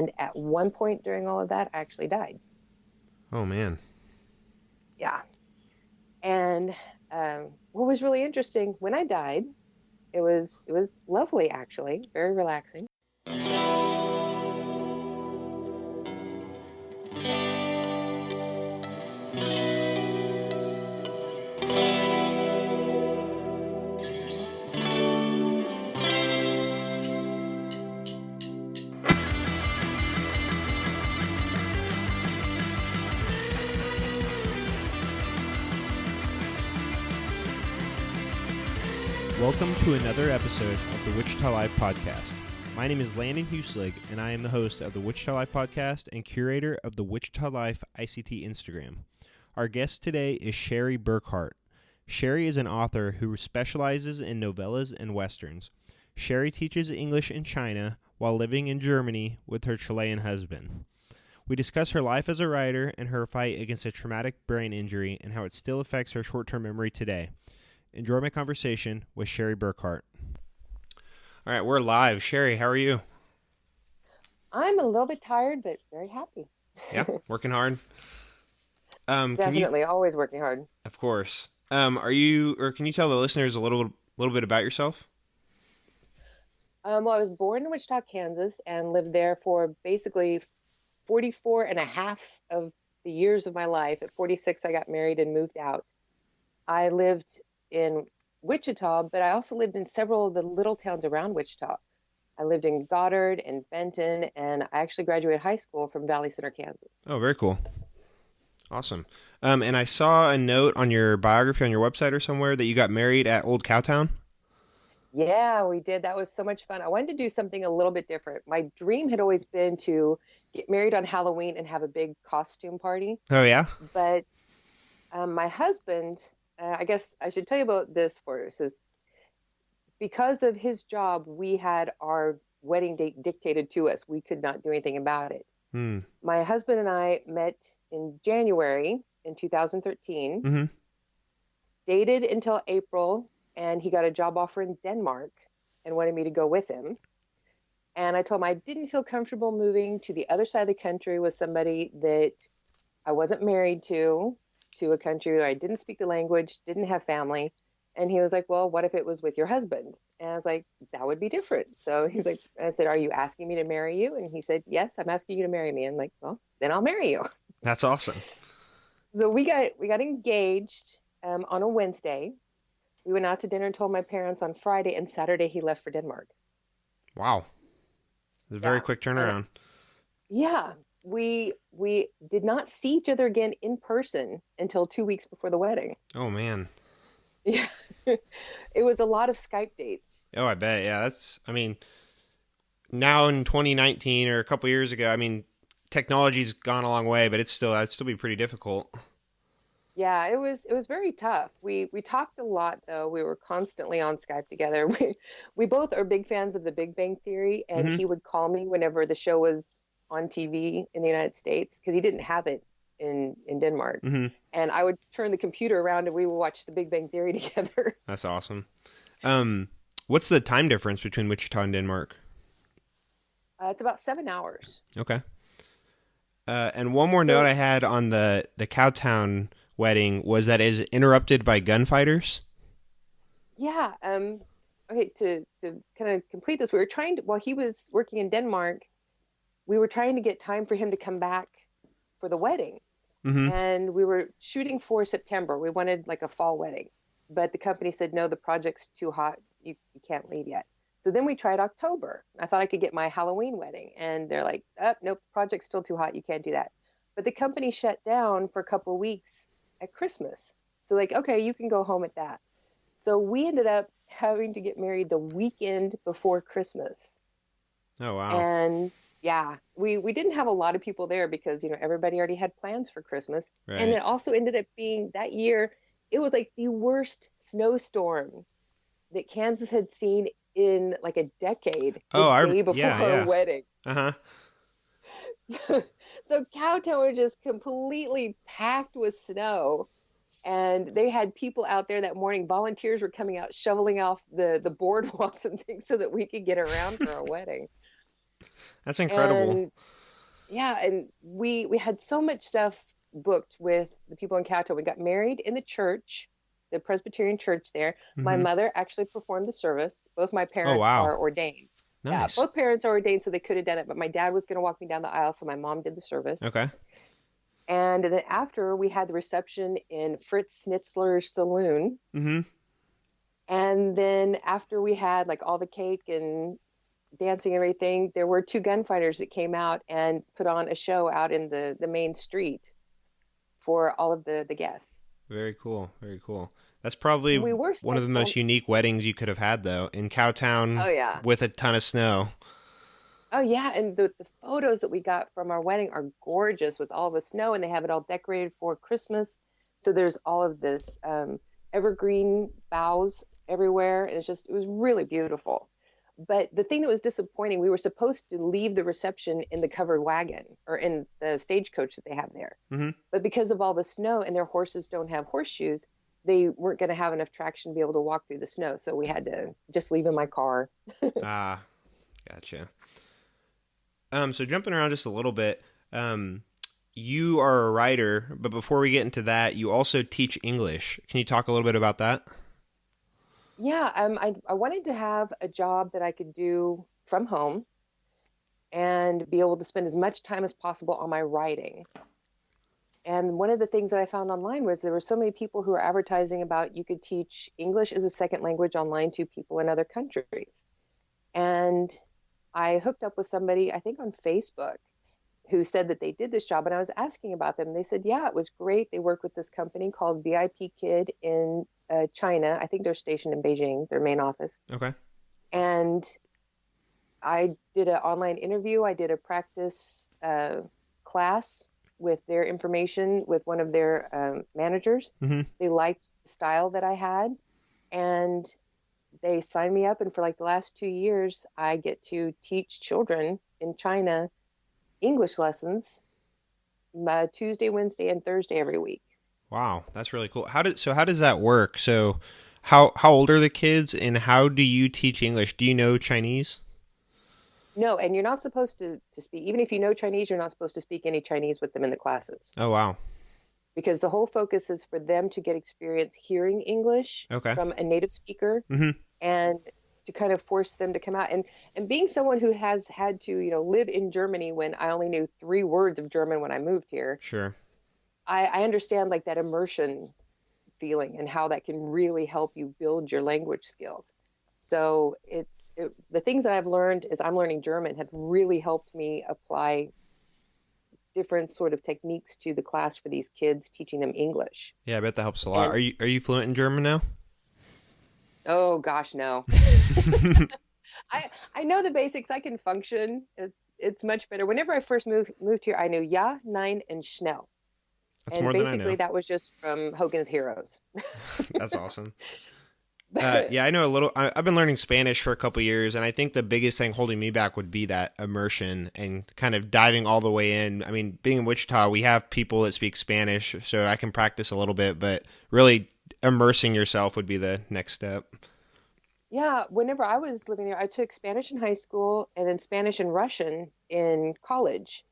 And at one point during all of that, I actually died. Oh man. Yeah. And what was really interesting when I died, it was lovely actually, very relaxing. Welcome to another episode of the Wichita Live Podcast. My name is Landon Huslig, and I am the host of the Wichita Live Podcast and curator of the Wichita Life ICT Instagram. Our guest today is Shari Burckhardt. Shari is an author who specializes in novellas and westerns. Shari teaches English in China while living in Germany with her Chilean husband. We discuss her life as a writer and her fight against a traumatic brain injury and how it still affects her short-term memory today. Enjoy my conversation with Shari Burckhardt. All right, we're live. Shari, how are you? I'm a little bit tired, but very happy. Yeah, working hard. Definitely, always working hard. Of course. Can you tell the listeners a little bit about yourself? Well, I was born in Wichita, Kansas, and lived there for basically 44 and a half of the years of my life. At 46, I got married and moved out. I lived in Wichita, but I also lived in several of the little towns around Wichita. I lived in Goddard and Benton, and I actually graduated high school from Valley Center, Kansas. Oh, very cool. Awesome. And I saw a note on your biography on your website or somewhere that you got married at Old Cowtown. Yeah, we did. That was so much fun. I wanted to do something a little bit different. My dream had always been to get married on Halloween and have a big costume party. Oh, yeah? But my husband, I guess I should tell you about this first, is because of his job, we had our wedding date dictated to us. We could not do anything about it. My husband and I met in January in 2013, dated until April, and he got a job offer in Denmark and wanted me to go with him. And I told him I didn't feel comfortable moving to the other side of the country with somebody that I wasn't married to a country where I didn't speak the language, didn't have family. And he was like, well, what if it was with your husband? And I was like, that would be different. So he's like, I said, are you asking me to marry you? And he said, yes, I'm asking you to marry me. I'm like, well, then I'll marry you. That's awesome. So we got engaged on a Wednesday. We went out to dinner and told my parents on Friday, and Saturday he left for Denmark. Wow. It's a very quick turnaround. Yeah. We did not see each other again in person until 2 weeks before the wedding. Oh, man. Yeah. It was a lot of Skype dates. Oh, I bet. Yeah, now in 2019 or a couple years ago, technology's gone a long way, but it'd still be pretty difficult. Yeah, it was very tough. We talked a lot though. We were constantly on Skype together. We both are big fans of The Big Bang Theory, and he would call me whenever the show was on TV in the United States because he didn't have it in Denmark. And I would turn the computer around and we would watch The Big Bang Theory together. That's awesome. What's the time difference between Wichita and Denmark? It's about 7 hours. Okay. And one more note I had on the Cowtown wedding was that it is interrupted by gunfighters. Yeah. Okay, to kind of complete this, while he was working in Denmark, we were trying to get time for him to come back for the wedding. And we were shooting for September. We wanted like a fall wedding, but the company said, no, the project's too hot. You can't leave yet. So then we tried October. I thought I could get my Halloween wedding, and they're like, oh, nope, project's still too hot. You can't do that. But the company shut down for a couple of weeks at Christmas. So like, okay, you can go home at that. So we ended up having to get married the weekend before Christmas. Oh, wow. And yeah, we didn't have a lot of people there because, everybody already had plans for Christmas. Right. And it also ended up being that year, it was like the worst snowstorm that Kansas had seen in like a decade. Day before our wedding. So Cowtown was just completely packed with snow. And they had people out there that morning. Volunteers were coming out, shoveling off the boardwalks and things so that we could get around for our wedding. That's incredible. And yeah, and we had so much stuff booked with the people in Cowtown. We got married in the church, the Presbyterian church there. My Mm-hmm. mother actually performed the service. Both my Oh, parents wow. are ordained. Yeah, Nice. both parents are ordained, so they could have done it, but my dad was going to walk me down the aisle, so my mom did the service. Okay. And then after, we had the reception in Fritz Schnitzler's saloon. Mm-hmm. And then after we had like all the cake and dancing and everything, there were two gunfighters that came out and put on a show out in the main street for all of the guests. Very cool. Very cool. That's probably We were one of the most skeptical. unique weddings you could have had, though, in Oh Cowtown yeah. with a ton of snow. Oh yeah, and the photos that we got from our wedding are gorgeous with all the snow, and they have it all decorated for Christmas. So there's all of this evergreen boughs everywhere, and it was really beautiful. But the thing that was disappointing, we were supposed to leave the reception in the covered wagon or in the stagecoach that they have there. Mm-hmm. But because of all the snow and their horses don't have horseshoes, they weren't going to have enough traction to be able to walk through the snow. So we had to just leave in my car. Ah, gotcha. So jumping around just a little bit, you are a writer, but before we get into that, you also teach English. Can you talk a little bit about that? Yeah, I wanted to have a job that I could do from home and be able to spend as much time as possible on my writing. And one of the things that I found online was there were so many people who were advertising about you could teach English as a second language online to people in other countries. And I hooked up with somebody, I think on Facebook, who said that they did this job. And I was asking about them. They said, yeah, it was great. They worked with this company called VIP Kid in China. I think they're stationed in Beijing, their main office. Okay. And I did an online interview. I did a practice class with their information with one of their managers. Mm-hmm. They liked the style that I had, and they signed me up. And for like the last 2 years, I get to teach children in China English lessons Tuesday, Wednesday, and Thursday every week. Wow, that's really cool. How does that work? So how old are the kids and how do you teach English? Do you know Chinese? No, and you're not supposed to speak, even if you know Chinese, you're not supposed to speak any Chinese with them in the classes Oh, wow. because the whole focus is for them to get experience hearing English Okay. from a native speaker Mm-hmm. and to kind of force them to come out. And being someone who has had to, live in Germany when I only knew 3 words of German when I moved here, Sure. I understand like that immersion feeling and how that can really help you build your language skills. So the things that I've learned as I'm learning German have really helped me apply different sort of techniques to the class for these kids, teaching them English. Yeah, I bet that helps a lot. And Are you fluent in German now? oh gosh, no. I know the basics. I can function. It's much better. Whenever I first moved here, I knew ja, nein, and schnell. That's And more than I basically know. that was just from Hogan's Heroes. That's awesome. Yeah, I know a little. I've been learning Spanish for a couple years, and I think the biggest thing holding me back would be that immersion and kind of diving all the way in. I mean, being in Wichita, we have people that speak Spanish, so I can practice a little bit, but really immersing yourself would be the next step. Yeah, whenever I was living there, I took Spanish in high school and then Spanish and Russian in college.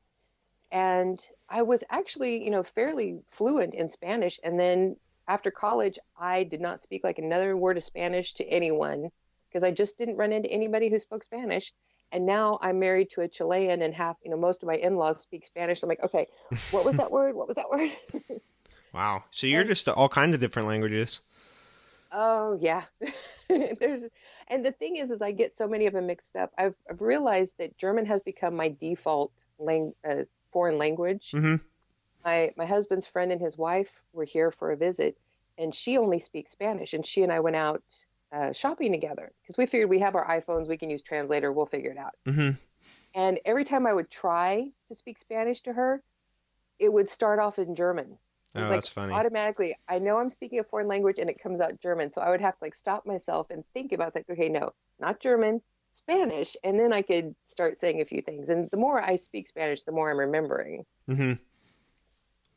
And I was actually, fairly fluent in Spanish. And then after college, I did not speak like another word of Spanish to anyone because I just didn't run into anybody who spoke Spanish. And now I'm married to a Chilean and most of my in-laws speak Spanish. I'm like, okay, what was that word? What was that word? Wow. So you're And just all kinds of different languages. oh yeah. There's and the thing is I get so many of them mixed up. I've realized that German has become my default foreign language. Mm-hmm. My husband's friend and his wife were here for a visit, and she only speaks Spanish. And she and I went out shopping together because we figured we have our iPhones, we can use translator, we'll figure it out. Mm-hmm. And every time I would try to speak Spanish to her, it would start off in German. It was Oh, like that's funny. automatically, I know I'm speaking a foreign language and it comes out German. So I would have to like stop myself and think about it. It's like, okay, no, not German, Spanish. And then I could start saying a few things. And the more I speak Spanish, the more I'm remembering. Mm-hmm.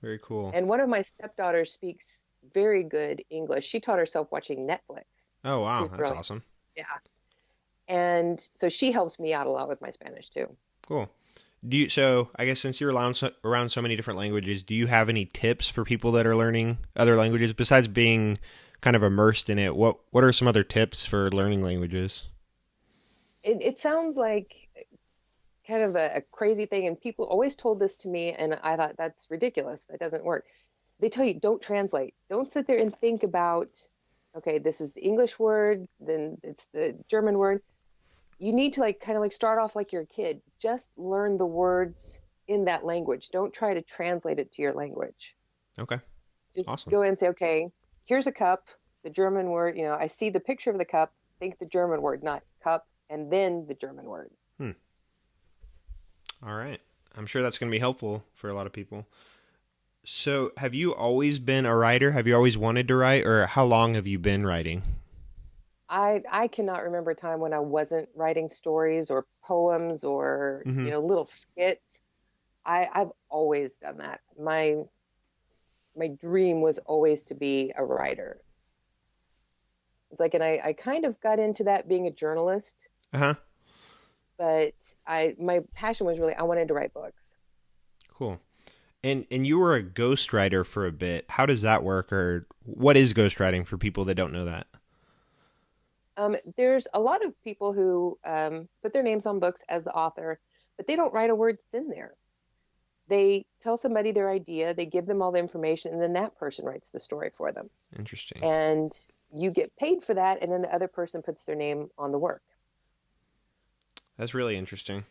Very cool. And one of my stepdaughters speaks very good English. She taught herself watching Netflix. Oh, wow. She's That's brilliant. awesome. Yeah. And so she helps me out a lot with my Spanish too. Cool. So I guess since you're around so many different languages, do you have any tips for people that are learning other languages besides being kind of immersed in it? What are some other tips for learning languages? It sounds like kind of a crazy thing, and people always told this to me, and I thought that's ridiculous. That doesn't work. They tell you don't translate. Don't sit there and think about, okay, this is the English word, then it's the German word. You need to like kind of like start off like you're a kid. Just learn the words in that language. Don't try to translate it to your language. Okay. Just Awesome. go in and say, okay, here's a cup, the German word, I see the picture of the cup, think the German word, not cup, and then the German word. All right. I'm sure that's going to be helpful for a lot of people. So, have you always been a writer? Have you always wanted to write, or how long have you been writing? I cannot remember a time when I wasn't writing stories or poems or, Mm-hmm. Little skits. I've always done that. My dream was always to be a writer. It's like, and I kind of got into that being a journalist, Uh-huh. but my passion was really I wanted to write books. Cool. And you were a ghostwriter for a bit. How does that work, or what is ghostwriting for people that don't know that? There's a lot of people who put their names on books as the author, but they don't write a word that's in there. They tell somebody their idea, they give them all the information, and then that person writes the story for them. Interesting. And you get paid for that, and then the other person puts their name on the work. That's really interesting.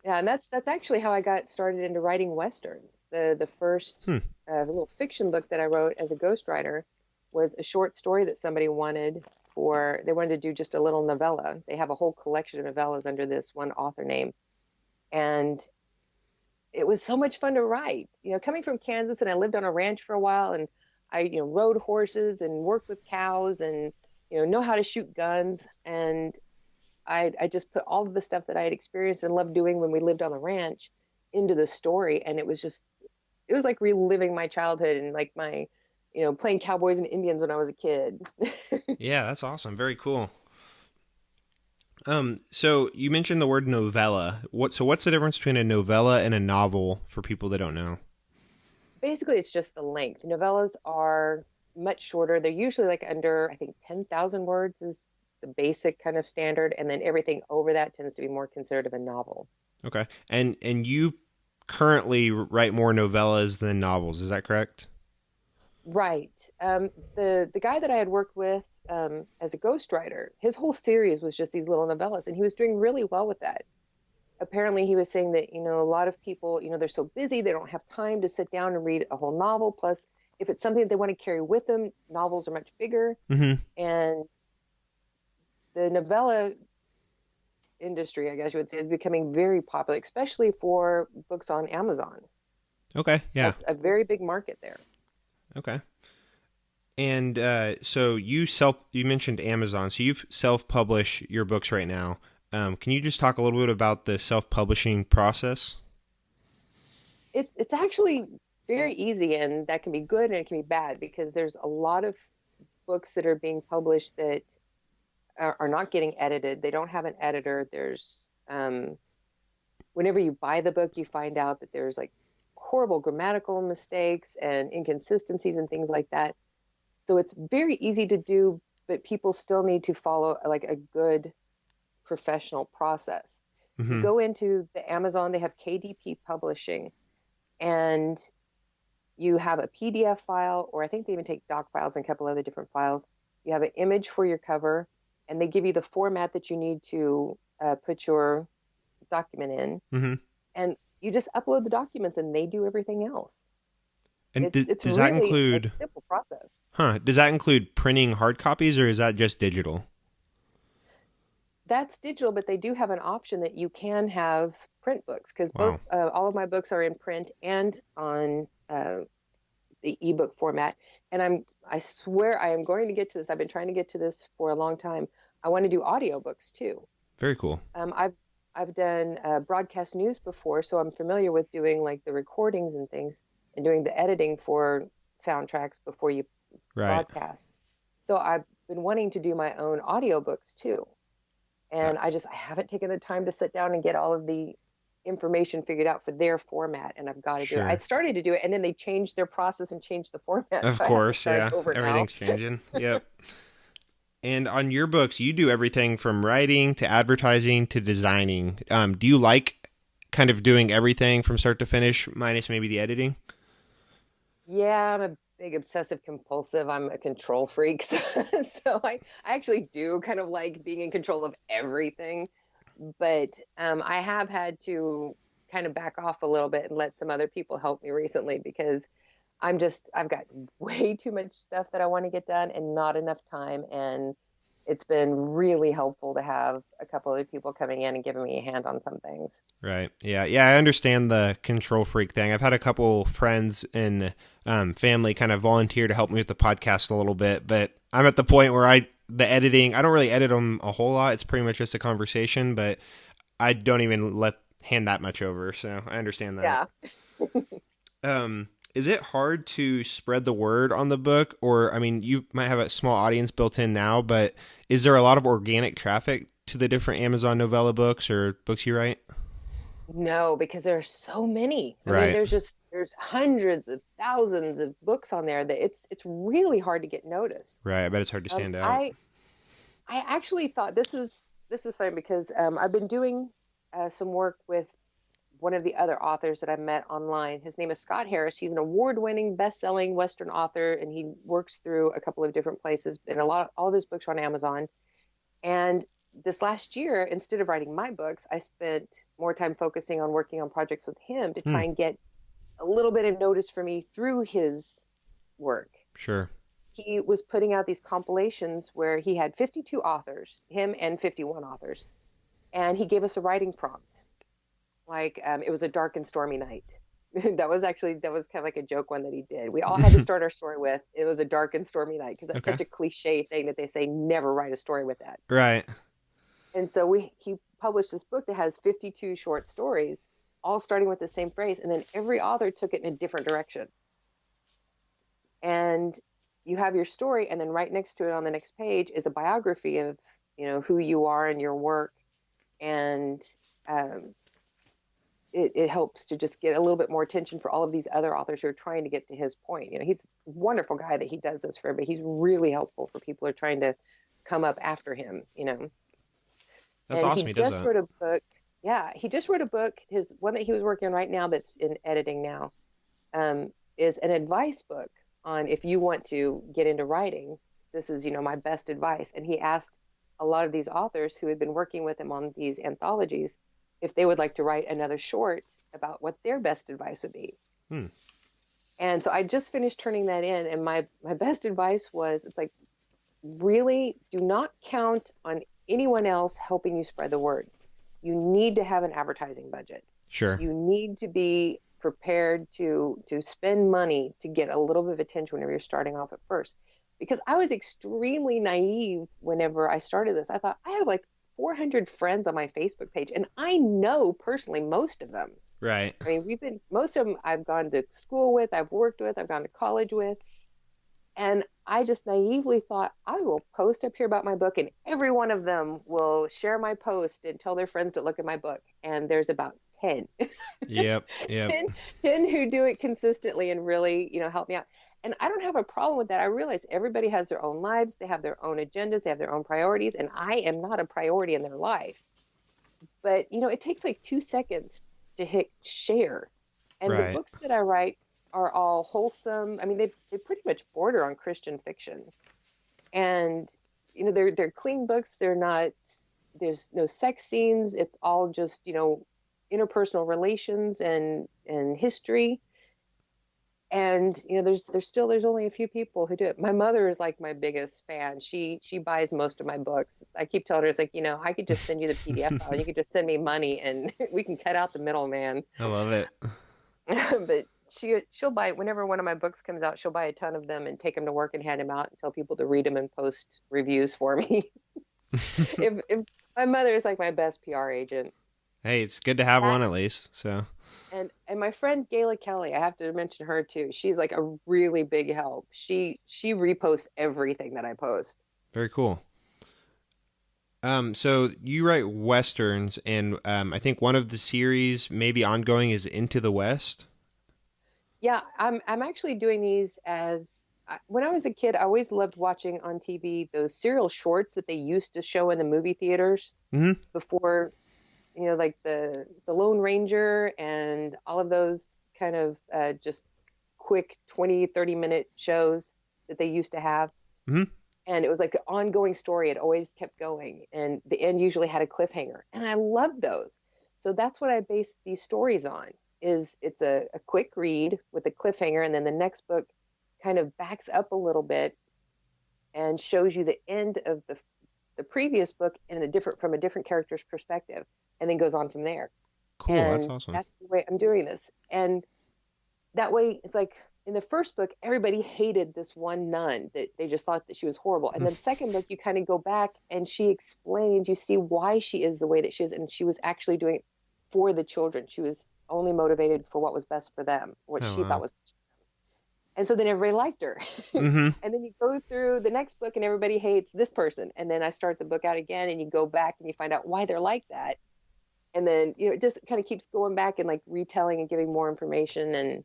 Yeah, and that's actually how I got started into writing westerns. The first little fiction book that I wrote as a ghostwriter was a short story that somebody wanted for. They wanted to do just a little novella. They have a whole collection of novellas under this one author name, and it was so much fun to write. Coming from Kansas, and I lived on a ranch for a while, and I rode horses and worked with cows, and know how to shoot guns, and I just put all of the stuff that I had experienced and loved doing when we lived on the ranch into the story. And it was like reliving my childhood and like my, playing cowboys and Indians when I was a kid. Yeah, that's awesome. Very cool. So you mentioned the word novella. What's the difference between a novella and a novel for people that don't know? Basically, it's just the length. Novellas are much shorter. They're usually like under, I think, 10,000 words is the basic kind of standard. And then everything over that tends to be more considered a novel. Okay. And you currently write more novellas than novels, is that correct? Right. The guy that I had worked with as a ghostwriter, his whole series was just these little novellas, and he was doing really well with that. Apparently, he was saying that a lot of people, they're so busy they don't have time to sit down and read a whole novel. Plus, if it's something that they want to carry with them, novels are much bigger, Mm-hmm. and the novella industry, I guess you would say, is becoming very popular, especially for books on Amazon. Okay. Yeah. That's a very big market there. Okay. And so you mentioned Amazon, so you've self-published your books right now. Can you just talk a little bit about the self-publishing process? It's actually very easy, and that can be good and it can be bad because there's a lot of books that are being published that are not getting edited. They don't have an editor. There's whenever you buy the book, you find out that there's like horrible grammatical mistakes and inconsistencies and things like that. So it's very easy to do, but people still need to follow like a good professional process. You Mm-hmm. go into the Amazon, they have KDP Publishing, and you have a PDF file, or I think they even take doc files and a couple other different files. You have an image for your cover, and they give you the format that you need to put your document in. Mm-hmm. And you just upload the documents, and they do everything else. And It's does that really include? a simple process. Does that include printing hard copies, or is that just digital? That's digital, but they do have an option that you can have print books because Wow. all of my books are in print and on the ebook format. And I swear I am going to get to this. I've been trying to get to this for a long time. I want to do audiobooks too. Very cool. I've done broadcast news before, so I'm familiar with doing like the recordings and things and doing the editing for soundtracks before you Right. broadcast. So I've been wanting to do my own audiobooks too. And I haven't taken the time to sit down and get all of the information figured out for their format, and I've got to do it. I Sure. started to do it, and then they changed their process and changed the format, Of so I have to course, start yeah. over now. Everything's changing. Yep. And on your books, you do everything from writing to advertising to designing. Do you like kind of doing everything from start to finish, minus maybe the editing? Yeah, I'm a big obsessive compulsive. I'm a control freak. So I actually do kind of like being in control of everything. But I have had to kind of back off a little bit and let some other people help me recently because I've got way too much stuff that I want to get done and not enough time. And it's been really helpful to have a couple of people coming in and giving me a hand on some things. Right. Yeah. Yeah. I understand the control freak thing. I've had a couple friends and family kind of volunteer to help me with the podcast a little bit, but I'm at the point where the editing, I don't really edit them a whole lot. It's pretty much just a conversation, but I don't even hand that much over. So I understand that. Yeah. Is it hard to spread the word on the book? Or, I mean, you might have a small audience built in now, but is there a lot of organic traffic to the different Amazon novella books or books you write? No, because there are so many. I mean, Right. there's hundreds of thousands of books on there that it's really hard to get noticed. Right. I bet it's hard to Um, stand out. I I actually thought this is fun because I've been doing some work with one of the other authors that I met online. His name is Scott Harris. He's an award-winning, best-selling Western author, and he works through a couple of different places. And all of his books are on Amazon. And this last year, instead of writing my books, I spent more time focusing on working on projects with him to Hmm. try and get a little bit of notice for me through his work. Sure. He was putting out these compilations where he had 52 authors, him and 51 authors, and he gave us a writing prompt. Like it was a dark and stormy night. That was kind of like a joke one that he did. We all had to start our story with, it was a dark and stormy night, because that's Okay. such a cliche thing that they say never write a story with that. Right. And so he published this book that has 52 short stories, all starting with the same phrase, and then every author took it in a different direction. And you have your story, and then right next to it on the next page is a biography of, who you are and your work. And um, it helps to just get a little bit more attention for all of these other authors who are trying to get to his point. He's a wonderful guy that he does this for, but he's really helpful for people who are trying to come up after him. That's And awesome. He does that. wrote a book. Yeah, he just wrote a book. His one that he was working on right now, that's in editing now, is an advice book on if you want to get into writing. This is, my best advice. And he asked a lot of these authors who had been working with him on these anthologies if they would like to write another short about what their best advice would be. Hmm. And so I just finished turning that in, and my best advice was, it's like, really do not count on anyone else helping you spread the word. You need to have an advertising budget. Sure. You need to be prepared to spend money to get a little bit of attention whenever you're starting off at first. Because I was extremely naive whenever I started this. I thought, I have like 400 friends on my Facebook page, and I know personally most of them. Right. I mean, most of them I've gone to school with, I've worked with, I've gone to college with. And I just naively thought, I will post up here about my book, and every one of them will share my post and tell their friends to look at my book. And there's about 10. Yep. 10 who do it consistently and really, help me out. And I don't have a problem with that. I realize everybody has their own lives. They have their own agendas. They have their own priorities. And I am not a priority in their life. But, it takes like 2 seconds to hit share. And the Right. books that I write are all wholesome. I mean, they pretty much border on Christian fiction. And, they're clean books. There's no sex scenes. It's all just, interpersonal relations and history. And there's only a few people who do it. My mother is like my biggest fan. She buys most of my books. I keep telling her, it's like, I could just send you the PDF file. You could just send me money, and we can cut out the middleman. I love it. But she'll buy, whenever one of my books comes out, she'll buy a ton of them and take them to work and hand them out and tell people to read them and post reviews for me. if my mother is like my best PR agent. Hey, it's good to have one at least. So. And my friend Gayla Kelly, I have to mention her too. She's like a really big help. She reposts everything that I post. Very cool. So you write westerns, and I think one of the series, maybe ongoing, is Into the West. Yeah, I'm actually doing these when I was a kid, I always loved watching on TV those serial shorts that they used to show in the movie theaters Mm-hmm. before, like the Lone Ranger and all of those kind of just quick 20-30 minute shows that they used to have. Mm-hmm. And it was like an ongoing story. It always kept going, and the end usually had a cliffhanger, and I loved those. So that's what I base these stories on. Is it's a quick read with a cliffhanger, and then the next book kind of backs up a little bit and shows you the end of the previous book from a different character's perspective, and then goes on from there. Cool. That's And awesome. that's the way I'm doing this. And that way, it's like in the first book, everybody hated this one nun that they just thought that she was horrible. And then the second book, you kind of go back and she explains, you see why she is the way that she is. And she was actually doing it for the children. She was only motivated for what was best for them, what Oh, she wow. thought was best for them. And so then everybody liked her. Mm-hmm. And then you go through the next book and everybody hates this person. And then I start the book out again and you go back and you find out why they're like that. And then, it just kind of keeps going back and like retelling and giving more information. And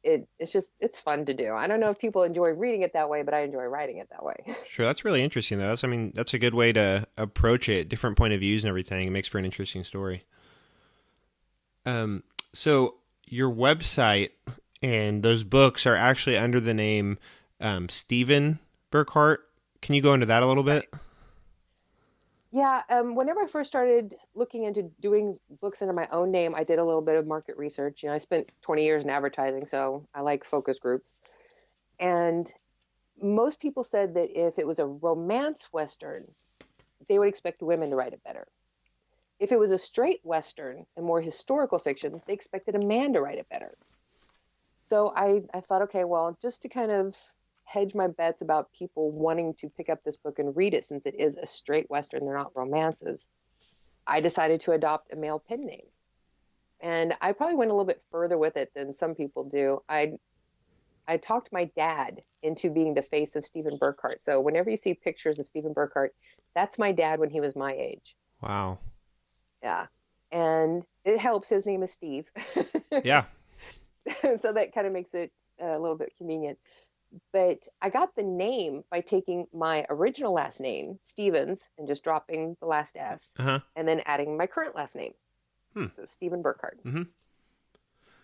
it's fun to do. I don't know if people enjoy reading it that way, but I enjoy writing it that way. Sure, that's really interesting, though. That's a good way to approach it. Different point of views and everything. It makes for an interesting story. So your website and those books are actually under the name Stephen Burckhardt. Can you go into that a little bit? Yeah, whenever I first started looking into doing books under my own name, I did a little bit of market research. I spent 20 years in advertising, so I like focus groups. And most people said that if it was a romance Western, they would expect women to write it better. If it was a straight Western and more historical fiction, they expected a man to write it better. So I thought, okay, well, just to kind of hedge my bets about people wanting to pick up this book and read it, since it is a straight Western, they're not romances, I decided to adopt a male pen name. And I probably went a little bit further with it than some people do. I talked my dad into being the face of Stephen Burckhardt. So whenever you see pictures of Stephen Burckhardt, that's my dad when he was my age. Wow. Yeah. And it helps. His name is Steve. Yeah. So that kind of makes it a little bit convenient. But I got the name by taking my original last name, Stevens, and just dropping the last S, Uh-huh. and then adding my current last name. So Stephen Burckhardt. Mm-hmm.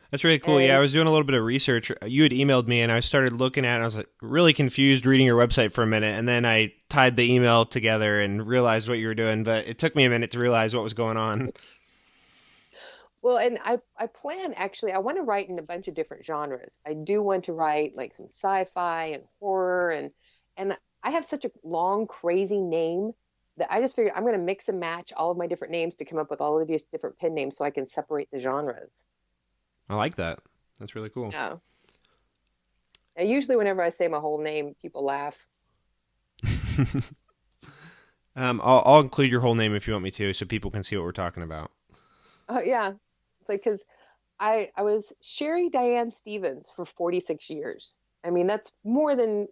That's really cool. And Yeah, I was doing a little bit of research. You had emailed me, and I started looking at it, and I was like really confused reading your website for a minute, and then I tied the email together and realized what you were doing, but it took me a minute to realize what was going on. well, and I plan actually, I want to write in a bunch of different genres. I do want to write like some sci-fi and horror, and I have such a long, crazy name that I just figured I'm going to mix and match all of my different names to come up with all of these different pen names so I can separate the genres. I like that. That's really cool. Yeah. And usually whenever I say my whole name, people laugh. I'll include your whole name if you want me to, so people can see what we're talking about. Oh, yeah. It's like, because I was Shari Diane Stevens for 46 years. I mean, that's more than,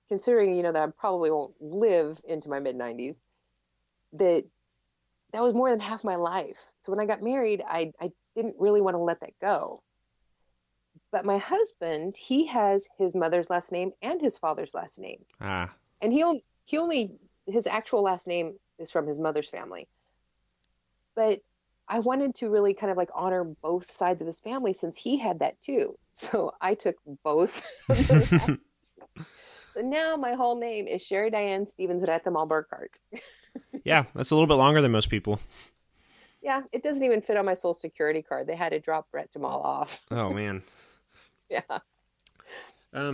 considering, that I probably won't live into my mid-90s, that was more than half my life. So when I got married, I didn't really want to let that go. But my husband, he has his mother's last name and his father's last name. Ah. And he only, his actual last name is from his mother's family. But I wanted to really kind of like honor both sides of his family since he had that too. So I took both of those. So now my whole name is Shari Diane Stevens Retamal Burckhardt. Yeah, that's a little bit longer than most people. Yeah, it doesn't even fit on my social security card. They had to drop Brett Jamal off. Oh, man. Yeah.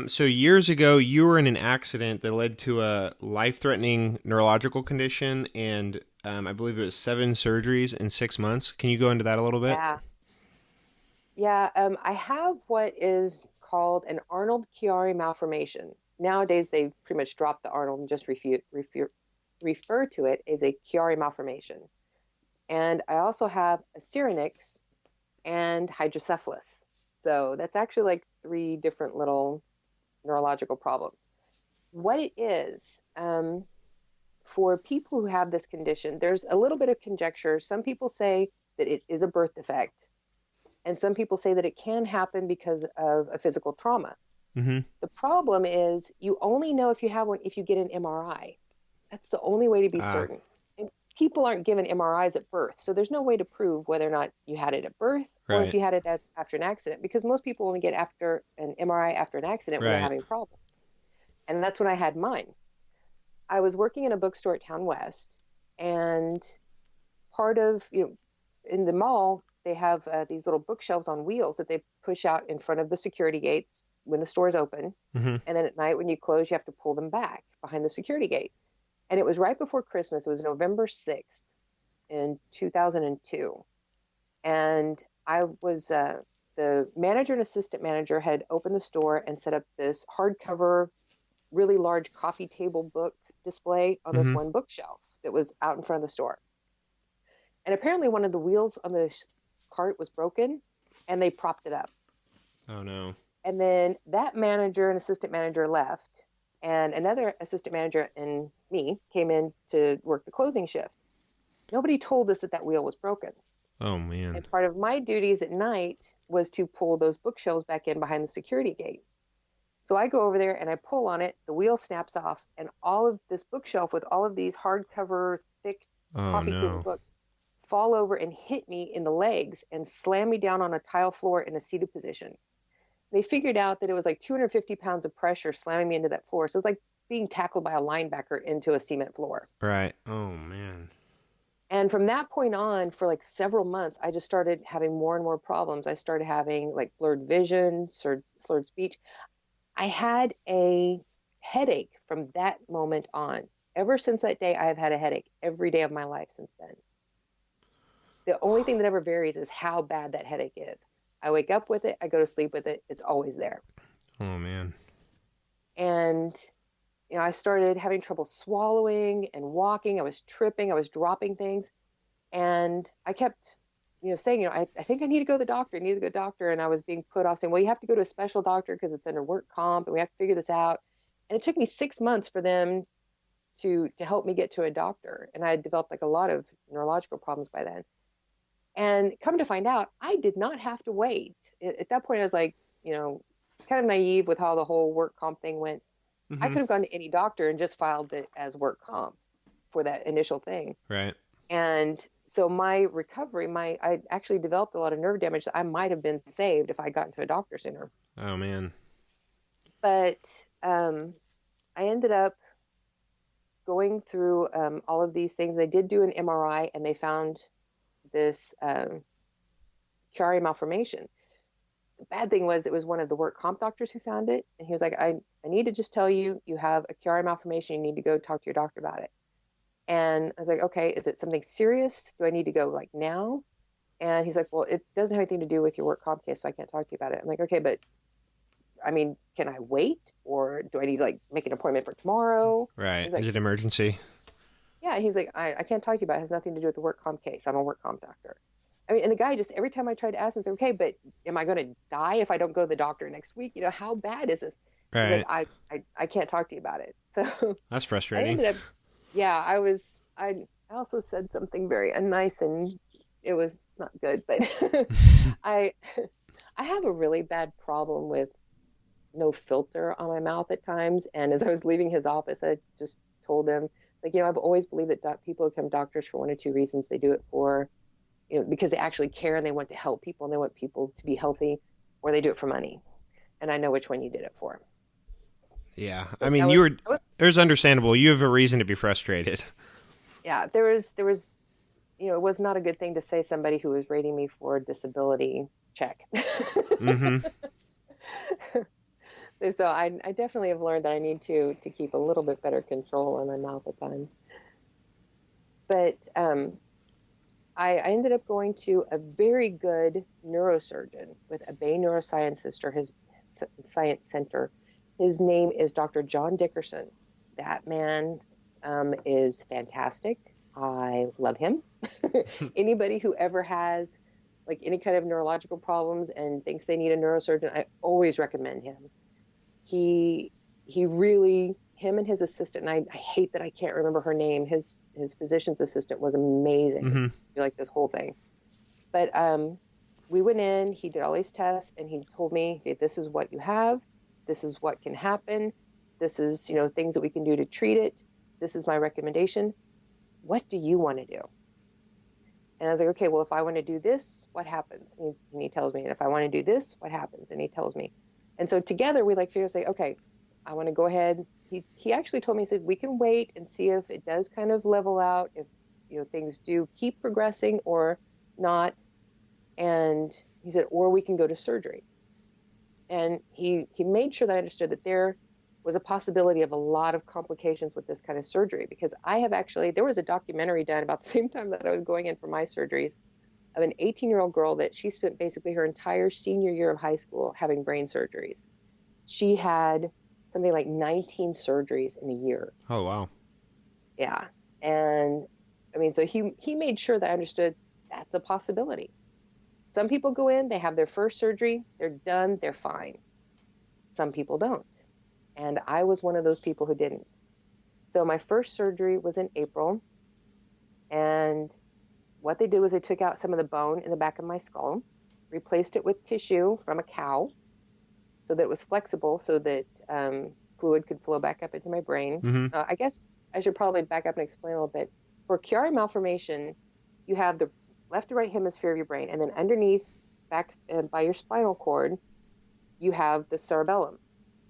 So years ago, you were in an accident that led to a life-threatening neurological condition, and I believe it was 7 surgeries in 6 months. Can you go into that a little bit? Yeah. I have what is called an Arnold-Chiari malformation. Nowadays, they've pretty much dropped the Arnold and just refer to it as a Chiari malformation. And I also have a syrinx and hydrocephalus. So that's actually like 3 different little neurological problems. What it is, for people who have this condition, there's a little bit of conjecture. Some people say that it is a birth defect, and some people say that it can happen because of a physical trauma. Mm-hmm. The problem is you only know if you have one if you get an MRI. That's the only way to be certain. And people aren't given MRIs at birth, so there's no way to prove whether or not you had it at birth or if you had it after an accident, because most people only get after an MRI after an accident when they're having problems. And that's when I had mine. I was working in a bookstore at Town West, and part of, in the mall, they have these little bookshelves on wheels that they push out in front of the security gates when the store's open. Mm-hmm. And then at night when you close, you have to pull them back behind the security gate. And it was right before Christmas. It was November 6th in 2002. And I was, the manager and assistant manager had opened the store and set up this hardcover, really large coffee table book display on this one bookshelf that was out in front of the store. And apparently one of the wheels on the cart was broken, and they propped it up. Oh, no. And then that manager and assistant manager left, and another assistant manager and me came in to work the closing shift. Nobody told us that wheel was broken. Oh, man. And part of my duties at night was to pull those bookshelves back in behind the security gate. So I go over there and I pull on it, the wheel snaps off, and all of this bookshelf with all of these hardcover, thick coffee table books fall over and hit me in the legs and slam me down on a tile floor in a seated position. They figured out that it was like 250 pounds of pressure slamming me into that floor. So it was like being tackled by a linebacker into a cement floor. Right. Oh, man. And from that point on, for like several months, I just started having more and more problems. I started having like blurred vision, slurred speech. I had a headache from that moment on. Ever since that day, I have had a headache every day of my life since then. The only thing that ever varies is how bad that headache is. I wake up with it. I go to sleep with it. It's always there. Oh, man. And, I started having trouble swallowing and walking. I was tripping. I was dropping things. And I kept, saying, I think I need to go to the doctor. I need to go to the doctor. And I was being put off saying, well, you have to go to a special doctor because it's under work comp and we have to figure this out. And it took me 6 months for them to help me get to a doctor. And I had developed like a lot of neurological problems by then. And come to find out, I did not have to wait. At that point, I was like, kind of naive with how the whole work comp thing went. I could have gone to any doctor and just filed it as work comp for that initial thing. Right. And so my recovery, I actually developed a lot of nerve damage that I might have been saved if I got into a doctor sooner. Oh, man. But I ended up going through all of these things. They did do an MRI, and they found this Shari malformation. The bad thing was it was one of the work comp doctors who found it. And he was like, I need to just tell you, you have a Shari malformation. You need to go talk to your doctor about it. And I was like, okay, is it something serious? Do I need to go like now? And he's like, well, it doesn't have anything to do with your work comp case, so I can't talk to you about it. I'm like, okay, but I mean, can I wait? Or do I need to like make an appointment for tomorrow? Right. Like, is it emergency? Yeah. He's like, I can't talk to you about it. It has nothing to do with the work comp case. I'm a work comp doctor. I mean, and the guy just, every time I tried to ask him, he's like, okay, but am I going to die if I don't go to the doctor next week? How bad is this? Right. He's like, I can't talk to you about it. So that's frustrating. I also said something very unnice, and it was not good, but I have a really bad problem with no filter on my mouth at times. And as I was leaving his office, I just told him, like, I've always believed that people become doctors for one or two reasons. They do it for, because they actually care and they want to help people and they want people to be healthy, or they do it for money. And I know which one you did it for. Yeah. I mean, it was understandable. You have a reason to be frustrated. Yeah. There was, it was not a good thing to say somebody who was rating me for a disability check. Mm-hmm. So I definitely have learned that I need to keep a little bit better control on my mouth at times. But I ended up going to a very good neurosurgeon with a Bay Neuroscience Science Center. His name is Dr. John Dickerson. That man is fantastic. I love him. Anybody who ever has like any kind of neurological problems and thinks they need a neurosurgeon, I always recommend him. He really him and his assistant, and I hate that I can't remember her name. His physician's assistant was amazing. Mm-hmm. Like this whole thing. But we went in, he did all these tests, and he told me, okay, this is what you have. This is what can happen. This is, things that we can do to treat it. This is my recommendation. What do you want to do? And I was like, okay, well, if I want to do this, what happens? And he tells me. And if I want to do this, what happens? And he tells me. And so together we figure, say, okay, I want to go ahead. He actually told me, he said, we can wait and see if it does kind of level out, if, things do keep progressing or not. And he said, or we can go to surgery. And he made sure that I understood that there was a possibility of a lot of complications with this kind of surgery, because there was a documentary done about the same time that I was going in for my surgeries of an 18-year-old girl that she spent basically her entire senior year of high school having brain surgeries. She had something like 19 surgeries in a year. Oh, wow. Yeah. And so he made sure that I understood that's a possibility. Some people go in, they have their first surgery, they're done, they're fine. Some people don't. And I was one of those people who didn't. So my first surgery was in April. And what they did was they took out some of the bone in the back of my skull, replaced it with tissue from a cow so that it was flexible so that fluid could flow back up into my brain. Mm-hmm. I guess I should probably back up and explain a little bit. For Chiari malformation, you have the left to right hemisphere of your brain, and then underneath, back by your spinal cord, you have the cerebellum.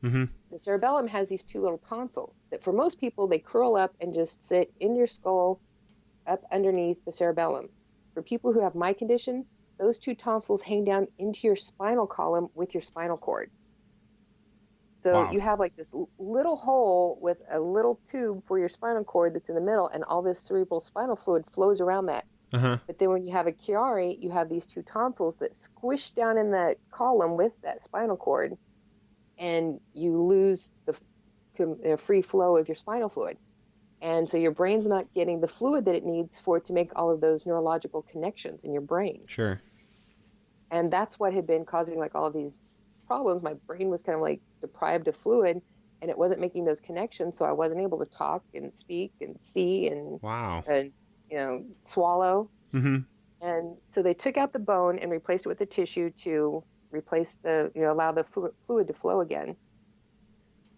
Mm-hmm. The cerebellum has these two little tonsils that for most people, they curl up and just sit in your skull up underneath the cerebellum. For people who have my condition, those two tonsils hang down into your spinal column with your spinal cord. So Wow. you have like this little hole with a little tube for your spinal cord that's in the middle, and all this cerebral spinal fluid flows around that. Uh-huh. But then when you have a Chiari, you have these two tonsils that squish down in that column with that spinal cord, and you lose the free flow of your spinal fluid. And so your brain's not getting the fluid that it needs for it to make all of those neurological connections in your brain. Sure. And that's what had been causing like all of these problems. My brain was kind of like deprived of fluid, and it wasn't making those connections, so I wasn't able to talk and speak and see and Wow. and swallow. Mm-hmm. And so they took out the bone and replaced it with the tissue to replace allow the fluid to flow again.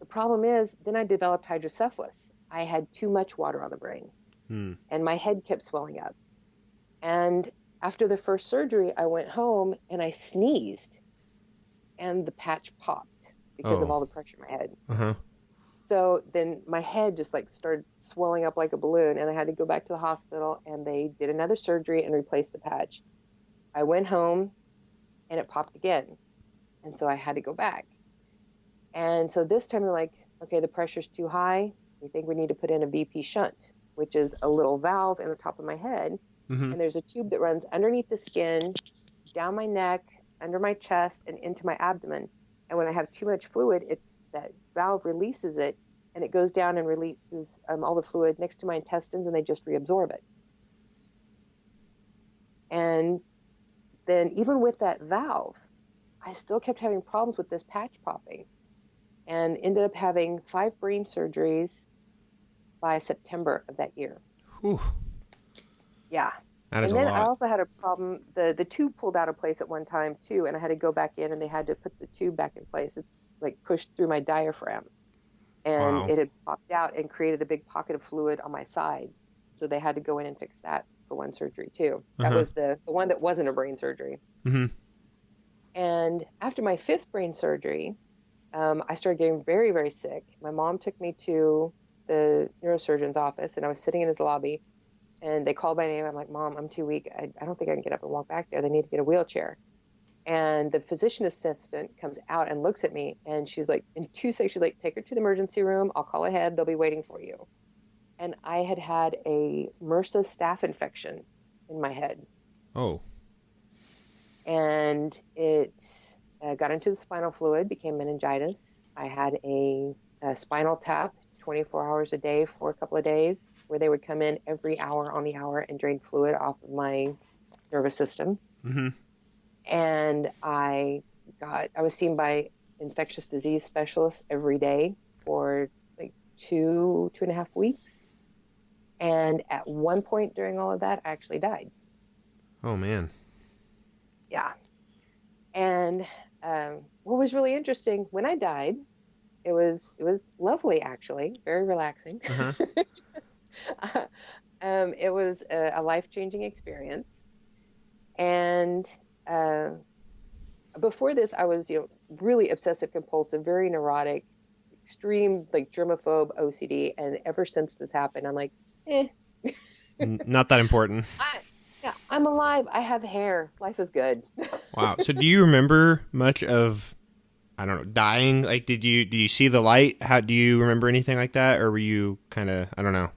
The problem is, then I developed hydrocephalus. I had too much water on the brain, and my head kept swelling up. And after the first surgery, I went home and I sneezed, and the patch popped because of all the pressure in my head. Uh-huh. So then my head just like started swelling up like a balloon, and I had to go back to the hospital, and they did another surgery and replaced the patch. I went home and it popped again. And so I had to go back. And so this time they're like, okay, the pressure's too high. We think we need to put in a VP shunt, which is a little valve in the top of my head. Mm-hmm. And there's a tube that runs underneath the skin, down my neck, under my chest, and into my abdomen. And when I have too much fluid, that valve releases it, and it goes down and releases all the fluid next to my intestines, and they just reabsorb it. And then even with that valve, I still kept having problems with this patch popping, and ended up having 5 brain surgeries by September of that year. Whew. Yeah. That is and then a lot. I also had a problem. The tube pulled out of place at one time too, and I had to go back in, and they had to put the tube back in place. It's like pushed through my diaphragm, and Wow. it had popped out and created a big pocket of fluid on my side. So they had to go in and fix that for one surgery too. That Uh-huh. was the one that wasn't a brain surgery. Mm-hmm. And after my 5th brain surgery, I started getting very, very sick. My mom took me to the neurosurgeon's office, and I was sitting in his lobby, and they called my name. I'm like, Mom, I'm too weak. I don't think I can get up and walk back there. They need to get a wheelchair. And the physician assistant comes out and looks at me, and she's like, in 2 seconds, she's like, take her to the emergency room. I'll call ahead. They'll be waiting for you. And I had a MRSA staph infection in my head. Oh. And it got into the spinal fluid, became meningitis. I had a spinal tap 24 hours a day for a couple of days, where they would come in every hour on the hour and drain fluid off of my nervous system. Mm-hmm. And I was seen by infectious disease specialists every day for like two and a half weeks. And at one point during all of that, I actually died. Oh, man. Yeah. And what was really interesting, when I died, it was lovely, actually, very relaxing. Uh-huh. It was a life-changing experience. And before this, I was, really obsessive compulsive, very neurotic, extreme, like germaphobe, OCD. And ever since this happened, I'm like, Not that important. yeah, I'm alive. I have hair. Life is good. Wow. So do you remember much of, I don't know, dying? Like, did you see the light? How do you remember anything like that? Or were you kind of, I don't know.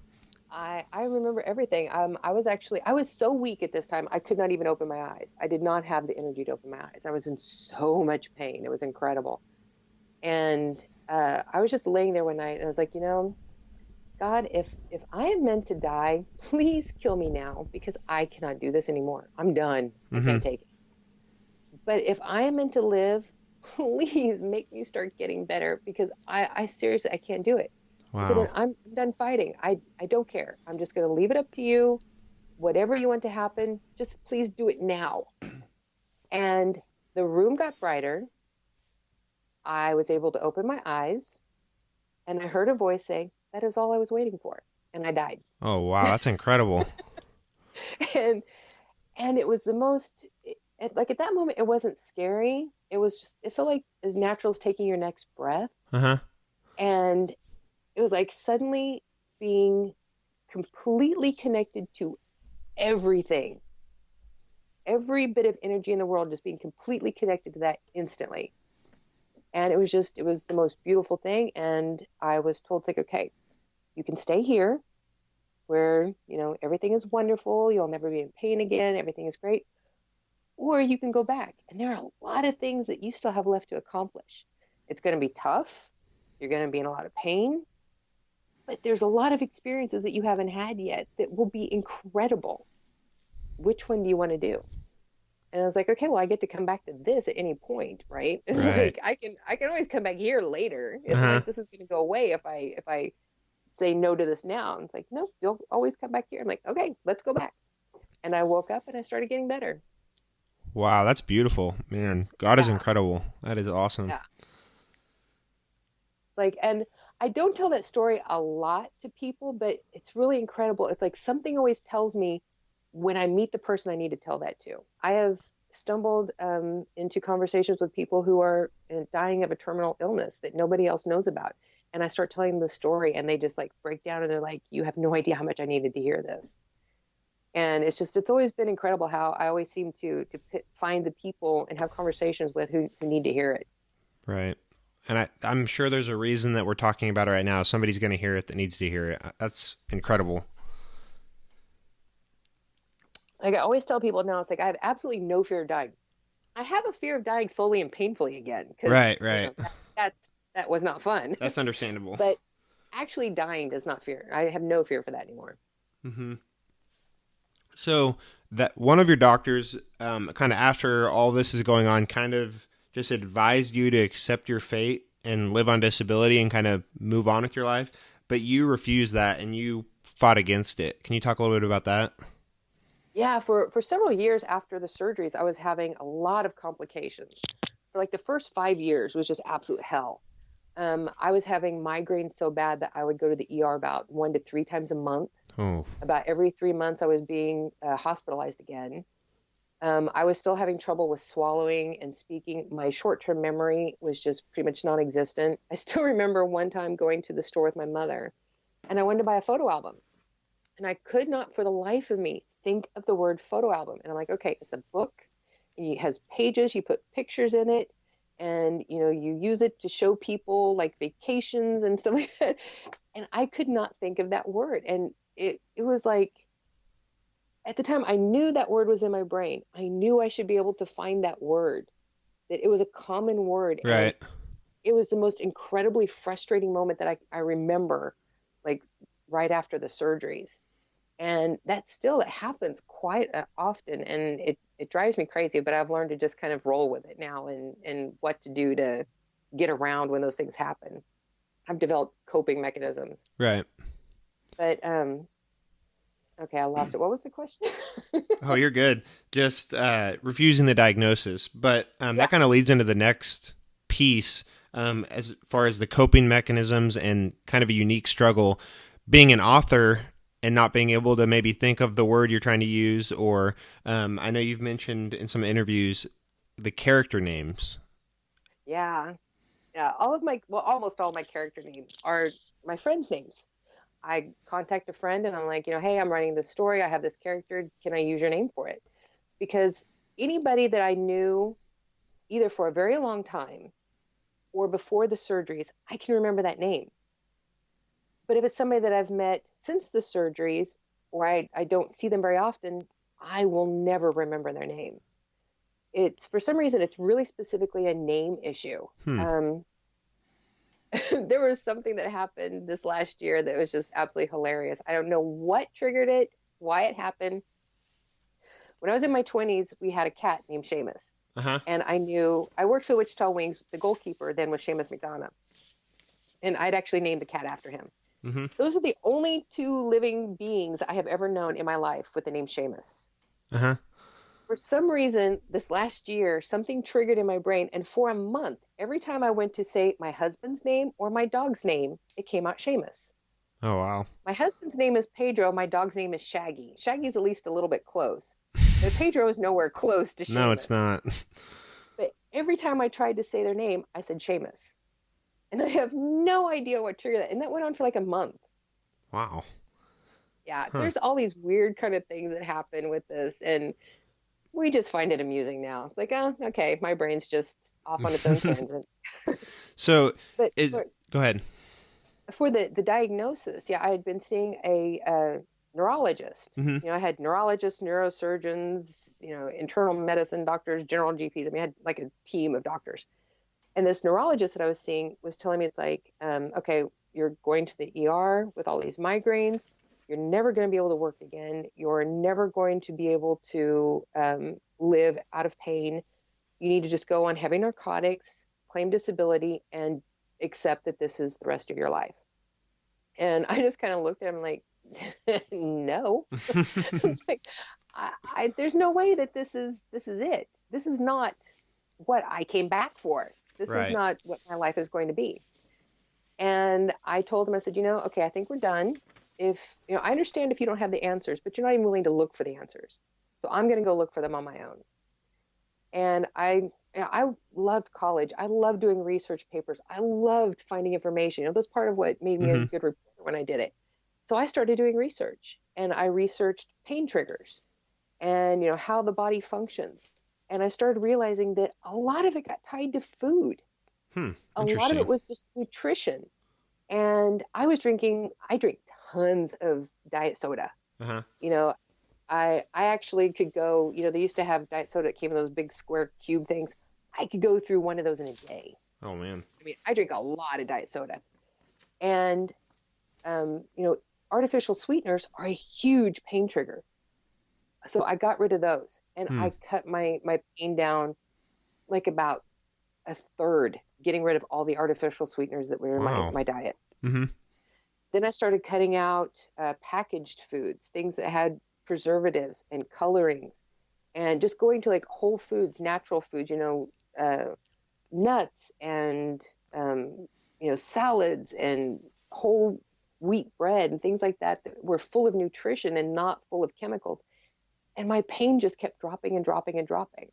I remember everything. I was so weak at this time. I could not even open my eyes. I did not have the energy to open my eyes. I was in so much pain. It was incredible. And I was just laying there one night and I was like, God, if I am meant to die, please kill me now because I cannot do this anymore. I'm done. I can't take it. But if I am meant to live, please make me start getting better because I seriously, I can't do it. Wow. I said, I'm done fighting. I don't care. I'm just going to leave it up to you. Whatever you want to happen, just please do it now. And the room got brighter. I was able to open my eyes and I heard a voice say, that is all I was waiting for. And I died. Oh, wow. That's incredible. and it was the most, like at that moment, it wasn't scary. It was just, it felt like as natural as taking your next breath. Uh-huh. And it was like suddenly being completely connected to everything. Every bit of energy in the world just being completely connected to that instantly. And it was the most beautiful thing. And I was told, it's like, okay, you can stay here where, everything is wonderful. You'll never be in pain again. Everything is great. Or you can go back. And there are a lot of things that you still have left to accomplish. It's going to be tough. You're going to be in a lot of pain. But there's a lot of experiences that you haven't had yet that will be incredible. Which one do you want to do? And I was like, okay, well, I get to come back to this at any point, right? It's Right. like I can always come back here later. It's Uh-huh. not like this is going to go away if I say no to this now. And it's like, nope, you'll always come back here. I'm like, okay, let's go back. And I woke up and I started getting better. Wow, that's beautiful. Man, God is Yeah. incredible. That is awesome. Yeah. Like, and I don't tell that story a lot to people, but it's really incredible. It's like something always tells me when I meet the person I need to tell that to. I have stumbled into conversations with people who are dying of a terminal illness that nobody else knows about. And I start telling them the story and they just like break down and they're like, you have no idea how much I needed to hear this. And it's always been incredible how I always seem to find the people and have conversations with who need to hear it. Right. And I'm sure there's a reason that we're talking about it right now. Somebody's going to hear it that needs to hear it. That's incredible. Like I always tell people now, it's like I have absolutely no fear of dying. I have a fear of dying slowly and painfully again. Right. That was not fun. That's understandable. But actually dying does not fear. I have no fear for that anymore. Mm-hmm. So that one of your doctors, kind of after all this is going on, kind of just advised you to accept your fate and live on disability and kind of move on with your life, but you refused that and you fought against it. Can you talk a little bit about that? Yeah, for several years after the surgeries, I was having a lot of complications. For like the first 5 years was just absolute hell. I was having migraines so bad that I would go to the ER about 1 to 3 times a month. Oh. About every 3 months, I was being hospitalized again. I was still having trouble with swallowing and speaking. My short-term memory was just pretty much non-existent. I still remember one time going to the store with my mother, and I wanted to buy a photo album. And I could not, for the life of me, think of the word photo album. And I'm like, okay, it's a book. It has pages. You put pictures in it. And, you use it to show people like vacations and stuff like that. And I could not think of that word. And it was like, at the time, I knew that word was in my brain. I knew I should be able to find that word, that it was a common word. Right. And it was the most incredibly frustrating moment that I remember, like right after the surgeries. And it happens quite often. And it drives me crazy, but I've learned to just kind of roll with it now and what to do to get around when those things happen. I've developed coping mechanisms. Right. But okay, I lost it. What was the question? Oh, you're good. Just refusing the diagnosis. But Yeah. that kind of leads into the next piece as far as the coping mechanisms and kind of a unique struggle. Being an author and not being able to maybe think of the word you're trying to use, or I know you've mentioned in some interviews the character names. Yeah. Yeah. Almost all my character names are my friends' names. I contact a friend and I'm like, hey, I'm writing this story. I have this character. Can I use your name for it? Because anybody that I knew either for a very long time or before the surgeries, I can remember that name. But if it's somebody that I've met since the surgeries or I don't see them very often, I will never remember their name. It's for some reason, it's really specifically a name issue. Hmm. There was something that happened this last year that was just absolutely hilarious. I don't know what triggered it, why it happened. When I was in my 20s, we had a cat named Seamus. Uh-huh. And I worked for the Wichita Wings. The goalkeeper then was Seamus McDonough. And I'd actually named the cat after him. Mm-hmm. Those are the only two living beings I have ever known in my life with the name Seamus. Uh-huh. For some reason, this last year, something triggered in my brain. And for a month, every time I went to say my husband's name or my dog's name, it came out Seamus. Oh, wow. My husband's name is Pedro. My dog's name is Shaggy. Shaggy's at least a little bit close. But Pedro is nowhere close to Seamus. No, it's not. But every time I tried to say their name, I said Seamus. And I have no idea what triggered that. And that went on for like a month. Wow. Yeah, Huh. there's all these weird kind of things that happen with this. And we just find it amusing now. It's like, oh, okay, my brain's just off on its own tangent. So, But go ahead. for the diagnosis, yeah, I had been seeing a neurologist. Mm-hmm. I had neurologists, neurosurgeons, internal medicine doctors, general GPs. I mean, I had like a team of doctors. And this neurologist that I was seeing was telling me, it's like, okay, you're going to the ER with all these migraines. You're never going to be able to work again. You're never going to be able to live out of pain. You need to just go on heavy narcotics, claim disability, and accept that this is the rest of your life. And I just kind of looked at him like, no. It's like, there's no way that this is it. This is not what I came back for. This Right. is not what my life is going to be. And I told him, I said, okay, I think we're done. If, I understand if you don't have the answers, but you're not even willing to look for the answers. So I'm going to go look for them on my own. And I loved college. I loved doing research papers. I loved finding information. That's part of what made me a good reporter when I did it. So I started doing research, and I researched pain triggers and, how the body functions. And I started realizing that a lot of it got tied to food. A lot of it was just nutrition. And I drink tons of diet soda. Uh-huh. I actually could go, they used to have diet soda that came in those big square cube things. I could go through one of those in a day. Oh, man. I mean, I drink a lot of diet soda. And, artificial sweeteners are a huge pain trigger. So I got rid of those, and I cut my pain down like about a third, getting rid of all the artificial sweeteners that were in my diet. Mm-hmm. Then I started cutting out packaged foods, things that had preservatives and colorings, and just going to like whole foods, natural foods, nuts and, salads and whole wheat bread and things like that were full of nutrition and not full of chemicals. And my pain just kept dropping and dropping and dropping.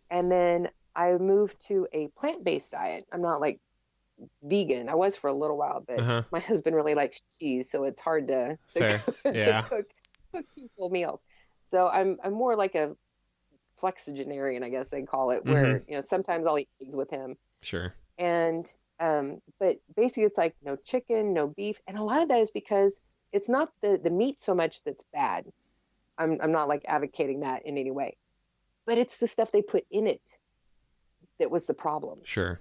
And then I moved to a plant-based diet. I'm not like vegan. I was for a little while, but my husband really likes cheese, so it's hard to cook 2 full meals. So I'm more like a flexagenarian, I guess they call it, where sometimes I'll eat eggs with him. Sure. And but basically it's like no chicken, no beef, and a lot of that is because it's not the meat so much that's bad. I'm not like advocating that in any way, but it's the stuff they put in it that was the problem. Sure.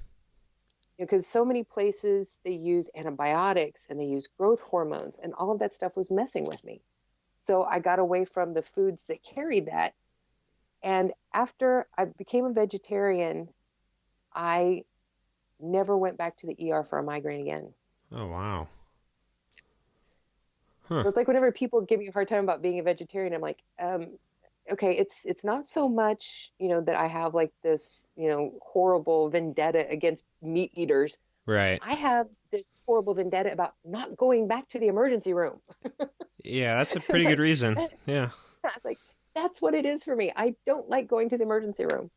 Because so many places they use antibiotics and they use growth hormones, and all of that stuff was messing with me. So I got away from the foods that carried that. And after I became a vegetarian, I never went back to the ER for a migraine again. Oh, wow. Huh. So it's like whenever people give me a hard time about being a vegetarian, I'm like, okay, it's not so much, that I have like this, horrible vendetta against meat eaters. Right. I have this horrible vendetta about not going back to the emergency room. Yeah, that's a pretty good Like reason. that, Yeah. like that's what it is for me. I don't like going to the emergency room.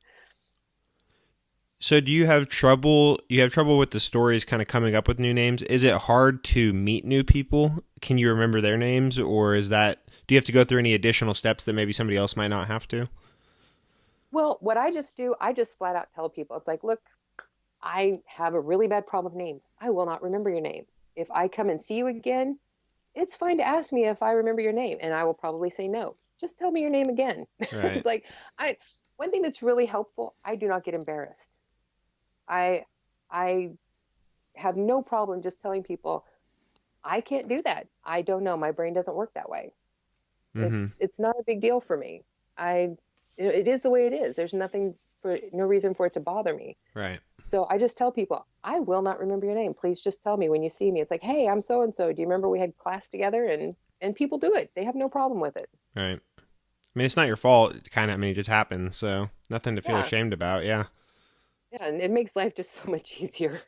So do you have trouble? You have trouble with the stories kind of coming up with new names? Is it hard to meet new people? Can you remember their names, or do you have to go through any additional steps that maybe somebody else might not have to? Well, what I just do, I just flat out tell people, it's like, look, I have a really bad problem with names. I will not remember your name. If I come and see you again, it's fine to ask me if I remember your name, and I will probably say no. Just tell me your name again. Right. It's like I one thing that's really helpful, I do not get embarrassed. I I have no problem just telling people I can't do that. I don't know. My brain doesn't work that way. Mm-hmm. It's not a big deal for me. It is the way it is. There's no reason for it to bother me. Right. So I just tell people, I will not remember your name. Please just tell me when you see me. It's like, hey, I'm so and so. Do you remember we had class together? And people do it. They have no problem with it. Right. I mean, it's not your fault. Kind of. I mean, it just happened. So nothing to feel Yeah, ashamed about. Yeah. yeah, and it makes life just so much easier.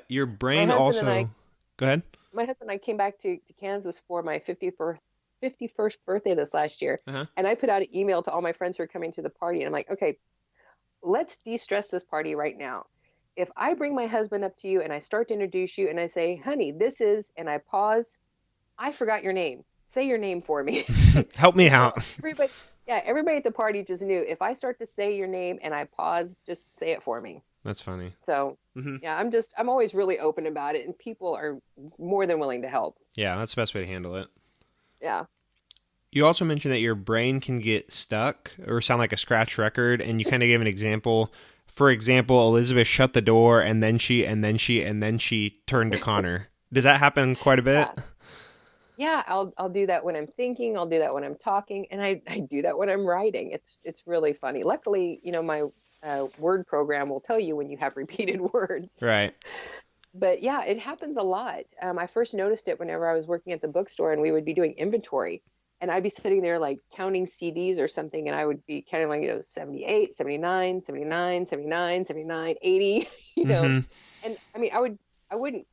Your My brain husband and I, also. Go ahead. my husband and I came back to Kansas for my 51st birthday this last year, Uh huh. and I put out an email to all my friends who are coming to the party, and I'm like, okay, let's de-stress this party right now. If I bring my husband up to you and I start to introduce you and I say, honey, this is, and I pause, I forgot your name. Say your name for me. Help me Well, out. everybody at the party just knew if I start to say your name and I pause, just say it for me. That's funny. So Mm-hmm. yeah, I'm always really open about it, and people are more than willing to help. Yeah, that's the best way to handle it. Yeah. You also mentioned that your brain can get stuck or sound like a scratch record, and you kind of gave an example. For example, Elizabeth shut the door, and then she turned to Connor. Does that happen quite a bit? Yeah. Yeah, I'll do that when I'm thinking, I'll do that when I'm talking, and I do that when I'm writing. It's really funny. Luckily, my word program will tell you when you have repeated words. Right. But yeah, it happens a lot. I first noticed it whenever I was working at the bookstore and we would be doing inventory. And I'd be sitting there like counting CDs or something, and I would be counting like, 78, 79, 79, 79, 79, 80, Mm-hmm. And I mean, I wouldn't,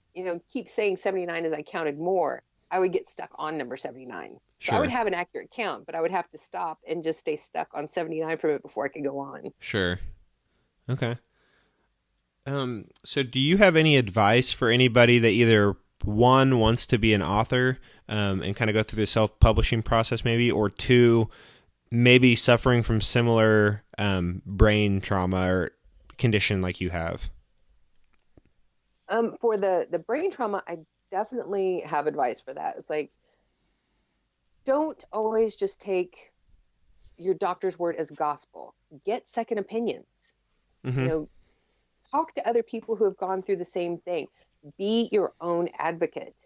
keep saying 79 as I counted more. I would get stuck on number 79. So I would Sure. have an accurate count, but I would have to stop and just stay stuck on 79 from it before I could go on. Sure. Okay. So do you have any advice for anybody that either one wants to be an author, and kind of go through the self-publishing process maybe, or two, maybe suffering from similar brain trauma or condition like you have? For the brain trauma, I definitely have advice for that. It's like, don't always just take your doctor's word as gospel. Get second opinions. You Mm-hmm. know, talk to other people who have gone through the same thing. Be your own advocate,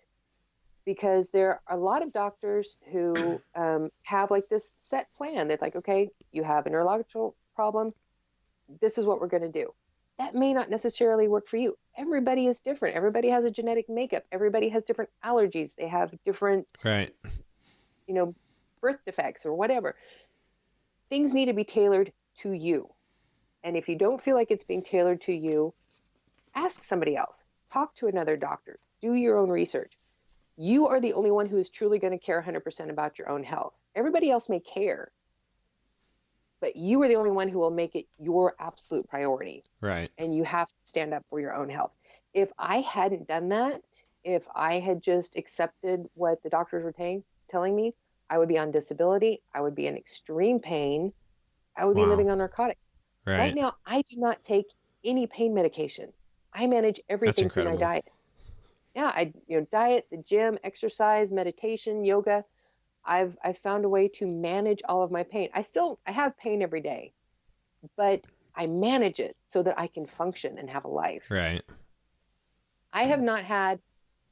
because there are a lot of doctors who have like this set plan. They're like, okay, you have a neurological problem. This is what we're going to do. That may not necessarily work for you. Everybody is different. Everybody has a genetic makeup. Everybody has different allergies. They have different, Right. you know, birth defects or whatever. Things need to be tailored to you. And if you don't feel like it's being tailored to you, ask somebody else. Talk to another doctor. Do your own research. You are the only one who is truly going to care 100% about your own health. Everybody else may care, but you are the only one who will make it your absolute priority. Right. And you have to stand up for your own health. If I hadn't done that, if I had just accepted what the doctors were telling me, I would be on disability. I would be in extreme pain. I would be Wow. living on narcotics. Right Right. now, I do not take any pain medication. I manage That's everything through my incredible. diet. Yeah, diet, the gym, exercise, meditation, yoga. I've found a way to manage all of my pain. I have pain every day, but I manage it so that I can function and have a life. Right. I have not had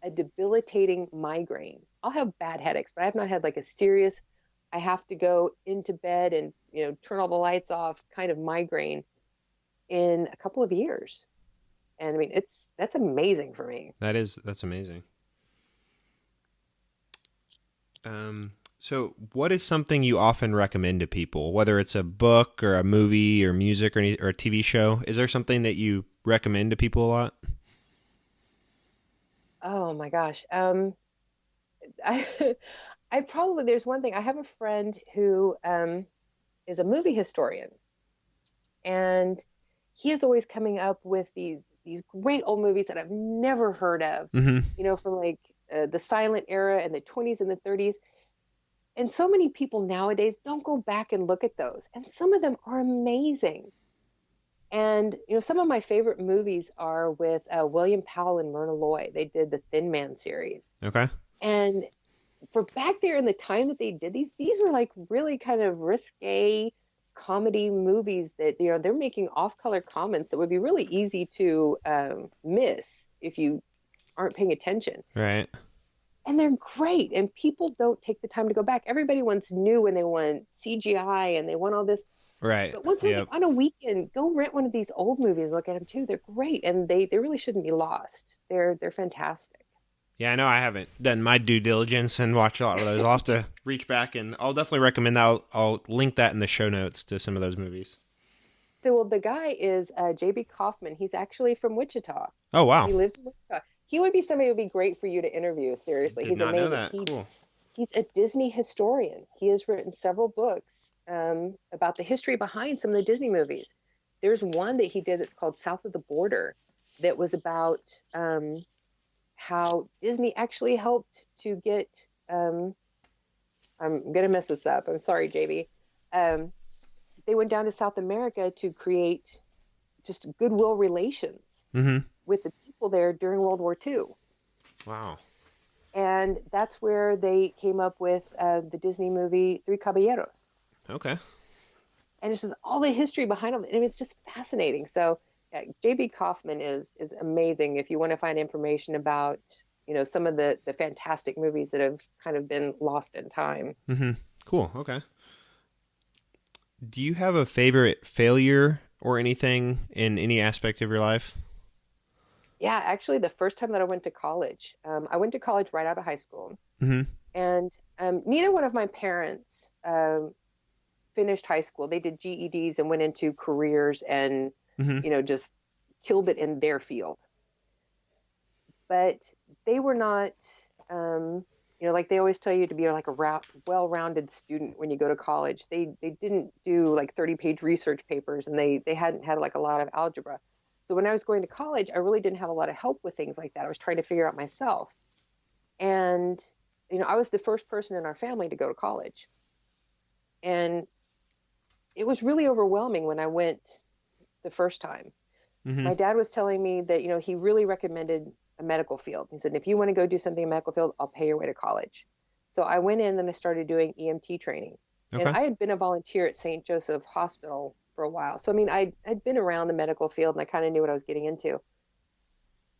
a debilitating migraine. I'll have bad headaches, but I have not had like a serious, I have to go into bed and, turn all the lights off kind of migraine in a couple of years. And I mean, that's amazing for me. That's amazing. So what is something you often recommend to people, whether it's a book or a movie or music or a TV show? Is there something that you recommend to people a lot? Oh my gosh. I I probably there's one thing. I have a friend who is a movie historian, and he is always coming up with these great old movies that I've never heard of, Mm-hmm. from like the silent era and the 20s and the 30s. And so many people nowadays don't go back and look at those, and some of them are amazing. And some of my favorite movies are with William Powell and Myrna Loy. They did the Thin Man series, Okay. and for back there in the time that they did these were like really kind of risque comedy movies that they're making off-color comments that would be really easy to miss if you aren't paying attention. Right. And they're great, and people don't take the time to go back. Everybody wants new, and they want CGI, and they want all this. Right. But once Yep. on a weekend, go rent one of these old movies, look at them too. They're great, and they really shouldn't be lost. They're fantastic. Yeah, I know I haven't done my due diligence and watched a lot of those. I'll have to reach back, and I'll definitely recommend that. I'll link that in the show notes to some of those movies. So, well, the guy is J.B. Kaufman. He's actually from Wichita. Oh, wow. He lives in Wichita. He would be somebody who would be great for you to interview. Seriously, Did he's not amazing. know that. Cool. He's a Disney historian. He has written several books about the history behind some of the Disney movies. There's one that he did that's called South of the Border, that was about how Disney actually helped to get. I'm gonna mess this up. I'm sorry, JB. They went down to South America to create just goodwill relations Mm-hmm. with the people there during World War II. Wow. And that's where they came up with the Disney movie Three Caballeros. Okay. And it's just all the history behind them. And it's just fascinating. So yeah, J.B. Kaufman is amazing if you want to find information about, some of the fantastic movies that have kind of been lost in time. Mm-hmm. Cool. Okay. Do you have a favorite failure or anything in any aspect of your life? Yeah, actually, the first time that I went to college, I went to college right out of high school. Mm-hmm. And neither one of my parents finished high school. They did GEDs and went into careers and, Mm-hmm. just killed it in their field. But they were not, like they always tell you to be like a well-rounded student when you go to college. They didn't do like 30-page research papers, and they hadn't had like a lot of algebra. So when I was going to college, I really didn't have a lot of help with things like that. I was trying to figure out myself. And, I was the first person in our family to go to college. And it was really overwhelming when I went the first time. Mm-hmm. My dad was telling me that, he really recommended a medical field. He said, if you want to go do something in a medical field, I'll pay your way to college. So I went in and I started doing EMT training. Okay. And I had been a volunteer at St. Joseph Hospital for a while. So, I mean, I'd been around the medical field, and I kind of knew what I was getting into.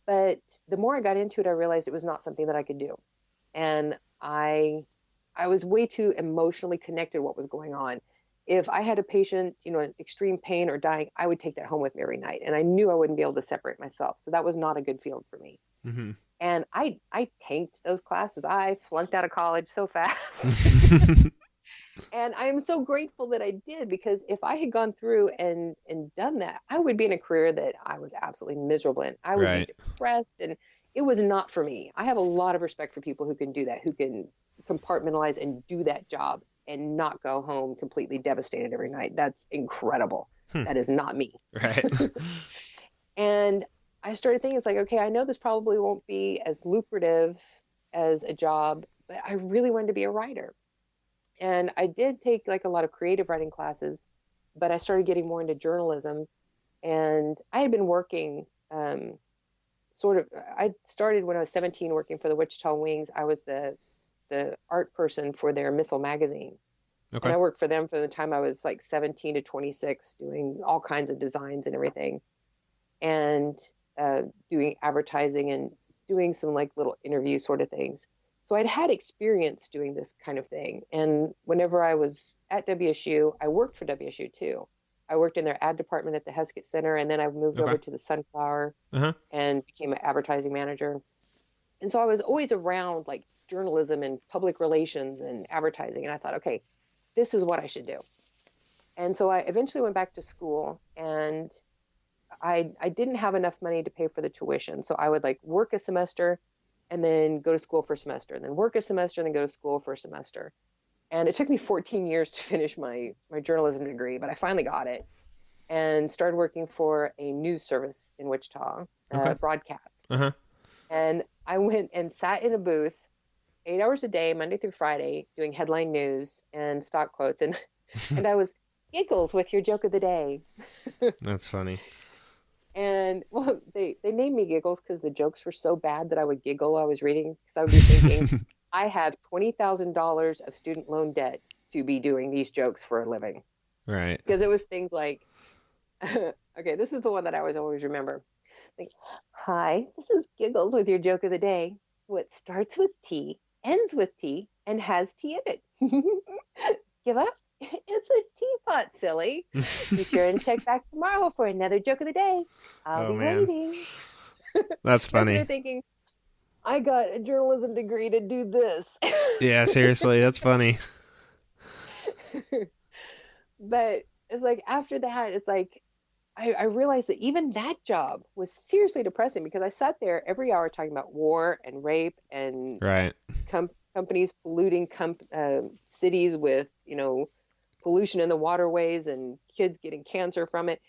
But the more I got into it, I realized it was not something that I could do. And I was way too emotionally connected to what was going on. If I had a patient, in extreme pain or dying, I would take that home with me every night. And I knew I wouldn't be able to separate myself. So that was not a good field for me. Mm-hmm. And I tanked those classes. I flunked out of college so fast. And I'm so grateful that I did, because if I had gone through and done that, I would be in a career that I was absolutely miserable in. I would Right. be depressed, and it was not for me. I have a lot of respect for people who can do that, who can compartmentalize and do that job and not go home completely devastated every night. That's incredible. That is not me. Right. And I started thinking, it's like, okay, I know this probably won't be as lucrative as a job, but I really wanted to be a writer. And I did take like a lot of creative writing classes, but I started getting more into journalism. And I had been working I started when I was 17 working for the Wichita Wings. I was the art person for their missile magazine. Okay. And I worked for them from the time I was like 17 to 26, doing all kinds of designs and everything, and doing advertising and doing some like little interview sort of things. So I'd had experience doing this kind of thing. And whenever I was at WSU, I worked for WSU too. I worked in their ad department at the Heskett Center, and then I moved Okay. over to the Sunflower Uh-huh. and became an advertising manager. And so I was always around like journalism and public relations and advertising. And I thought, okay, this is what I should do. And so I eventually went back to school, and I didn't have enough money to pay for the tuition. So I would like work a semester and then go to school for a semester, and then work a semester and then go to school for a semester. And it took me 14 years to finish my journalism degree, but I finally got it and started working for a news service in Wichita, Okay. broadcast. Uh-huh. And I went and sat in a booth 8 hours a day, Monday through Friday, doing headline news and stock quotes. And I was giggles with your joke of the day. That's funny. And well, they named me Giggles because the jokes were so bad that I would giggle while I was reading, because I would be thinking, I have $20,000 of student loan debt to be doing these jokes for a living. Right. Because it was things like, okay, this is the one that I always remember. Like, hi, this is Giggles with your joke of the day. What starts with T, ends with T, and has T in it. Give up? It's a teapot, silly. Be sure and check back tomorrow for another joke of the day. I'll be waiting. That's funny. They're thinking, I got a journalism degree to do this. Yeah, seriously, that's funny. But it's like after that, it's like I realized that even that job was seriously depressing, because I sat there every hour talking about war and rape and Right. companies polluting cities with, pollution in the waterways and kids getting cancer from it.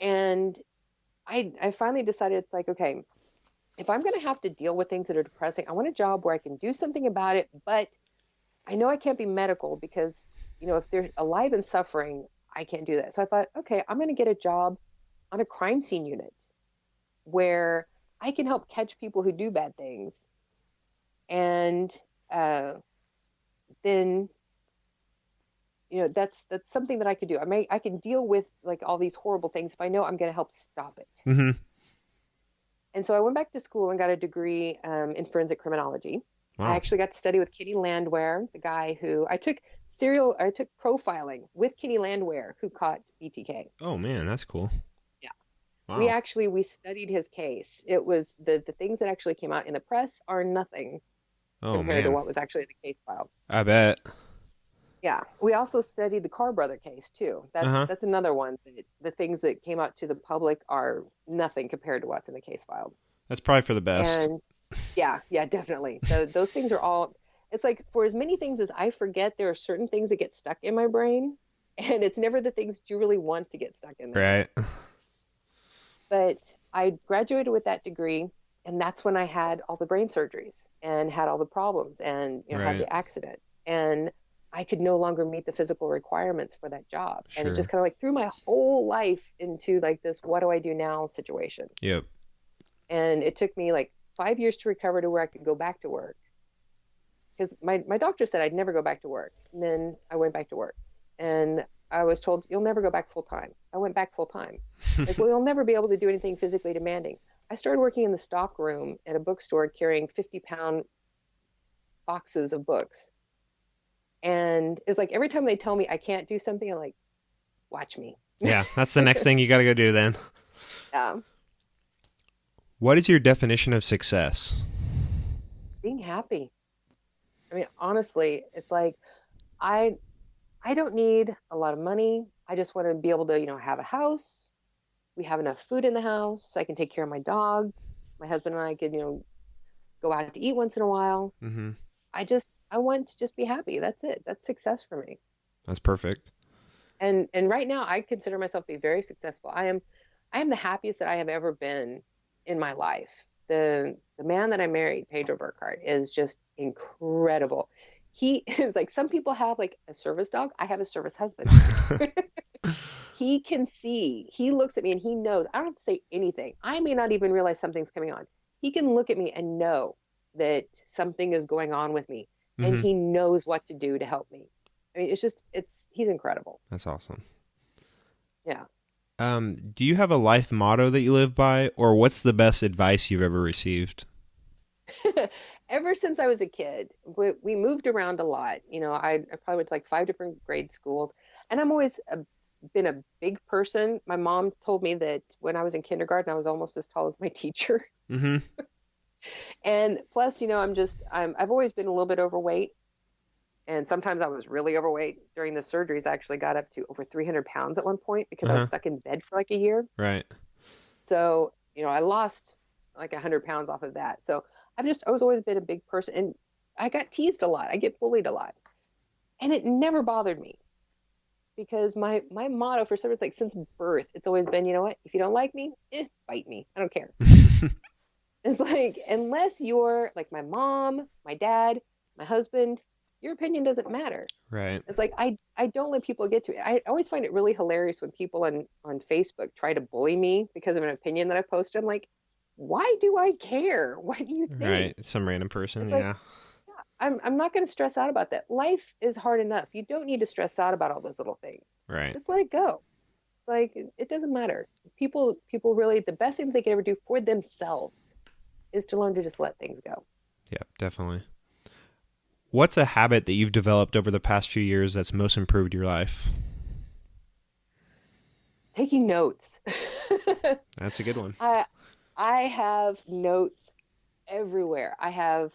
And I finally decided, it's like, okay, if I'm going to have to deal with things that are depressing, I want a job where I can do something about it, but I know I can't be medical because, if they're alive and suffering, I can't do that. So I thought, okay, I'm going to get a job on a crime scene unit where I can help catch people who do bad things. And then, that's something that I could do. I can deal with like all these horrible things if I know I'm going to help stop it. Mm-hmm. And so I went back to school and got a degree in forensic criminology. Wow. I actually got to study with Kitty Landwehr, the guy who I took profiling with Kitty Landwehr, who caught BTK. Oh man, that's cool. Yeah. Wow. We studied his case. It was the things that actually came out in the press are nothing compared to what was actually in the case file. I bet. Yeah. We also studied the Carr brother case too. That's another one. The things that came out to the public are nothing compared to what's in the case file. That's probably for the best. And yeah, definitely. Those things are all, it's like, for as many things as I forget, there are certain things that get stuck in my brain, and it's never the things that you really want to get stuck in there. Right. But I graduated with that degree, and that's when I had all the brain surgeries and had all the problems and had the accident. And I could no longer meet the physical requirements for that job. Sure. And it just kind of like threw my whole life into like this, what do I do now situation. Yep. And it took me like 5 years to recover to where I could go back to work. Because my doctor said I'd never go back to work. And then I went back to work. And I was told, you'll never go back full time. I went back full time. Like, well, you'll never be able to do anything physically demanding. I started working in the stock room at a bookstore carrying 50-pound boxes of books. And it's like every time they tell me I can't do something, I'm like, watch me. Yeah, that's the next thing you got to go do then. What is your definition of success? Being happy. I mean, honestly, it's like I don't need a lot of money. I just want to be able to, have a house. We have enough food in the house. I can take care of my dog. My husband and I could, go out to eat once in a while. Mm-hmm. I want to just be happy. That's it. That's success for me. That's perfect. And right now I consider myself to be very successful. I am the happiest that I have ever been in my life. The man that I married, Pedro Burckhardt, is just incredible. He is like, some people have like a service dog. I have a service husband. He can see, he looks at me and he knows, I don't have to say anything. I may not even realize something's coming on. He can look at me and know that something is going on with me, and he knows what to do to help me. I mean, he's incredible. That's awesome. Yeah. Do you have a life motto that you live by, or what's the best advice you've ever received? Ever since I was a kid, we moved around a lot. I probably went to like 5 different grade schools, and I'm always been a big person. My mom told me that when I was in kindergarten, I was almost as tall as my teacher. Mm-hmm. And plus, I've always been a little bit overweight. And sometimes I was really overweight. During the surgeries, I actually got up to over 300 pounds at one point because I was stuck in bed for like a year. Right. So, I lost like 100 pounds off of that. So I was always been a big person, and I got teased a lot. I get bullied a lot, and it never bothered me because my motto for some reason, like since birth, it's always been, you know what, if you don't like me, bite me. I don't care. It's like, unless you're like my mom, my dad, my husband, your opinion doesn't matter. Right. It's like, I don't let people get to it. I always find it really hilarious when people on Facebook try to bully me because of an opinion that I posted. I'm like, why do I care? What do you think? Right. Some random person. It's Yeah. like, I'm not going to stress out about that. Life is hard enough. You don't need to stress out about all those little things. Right. Just let it go. Like, it doesn't matter. People really, the best thing they can ever do for themselves is to learn to just let things go. Yeah, definitely. What's a habit that you've developed over the past few years that's most improved your life? Taking notes. That's a good one. I have notes everywhere. I have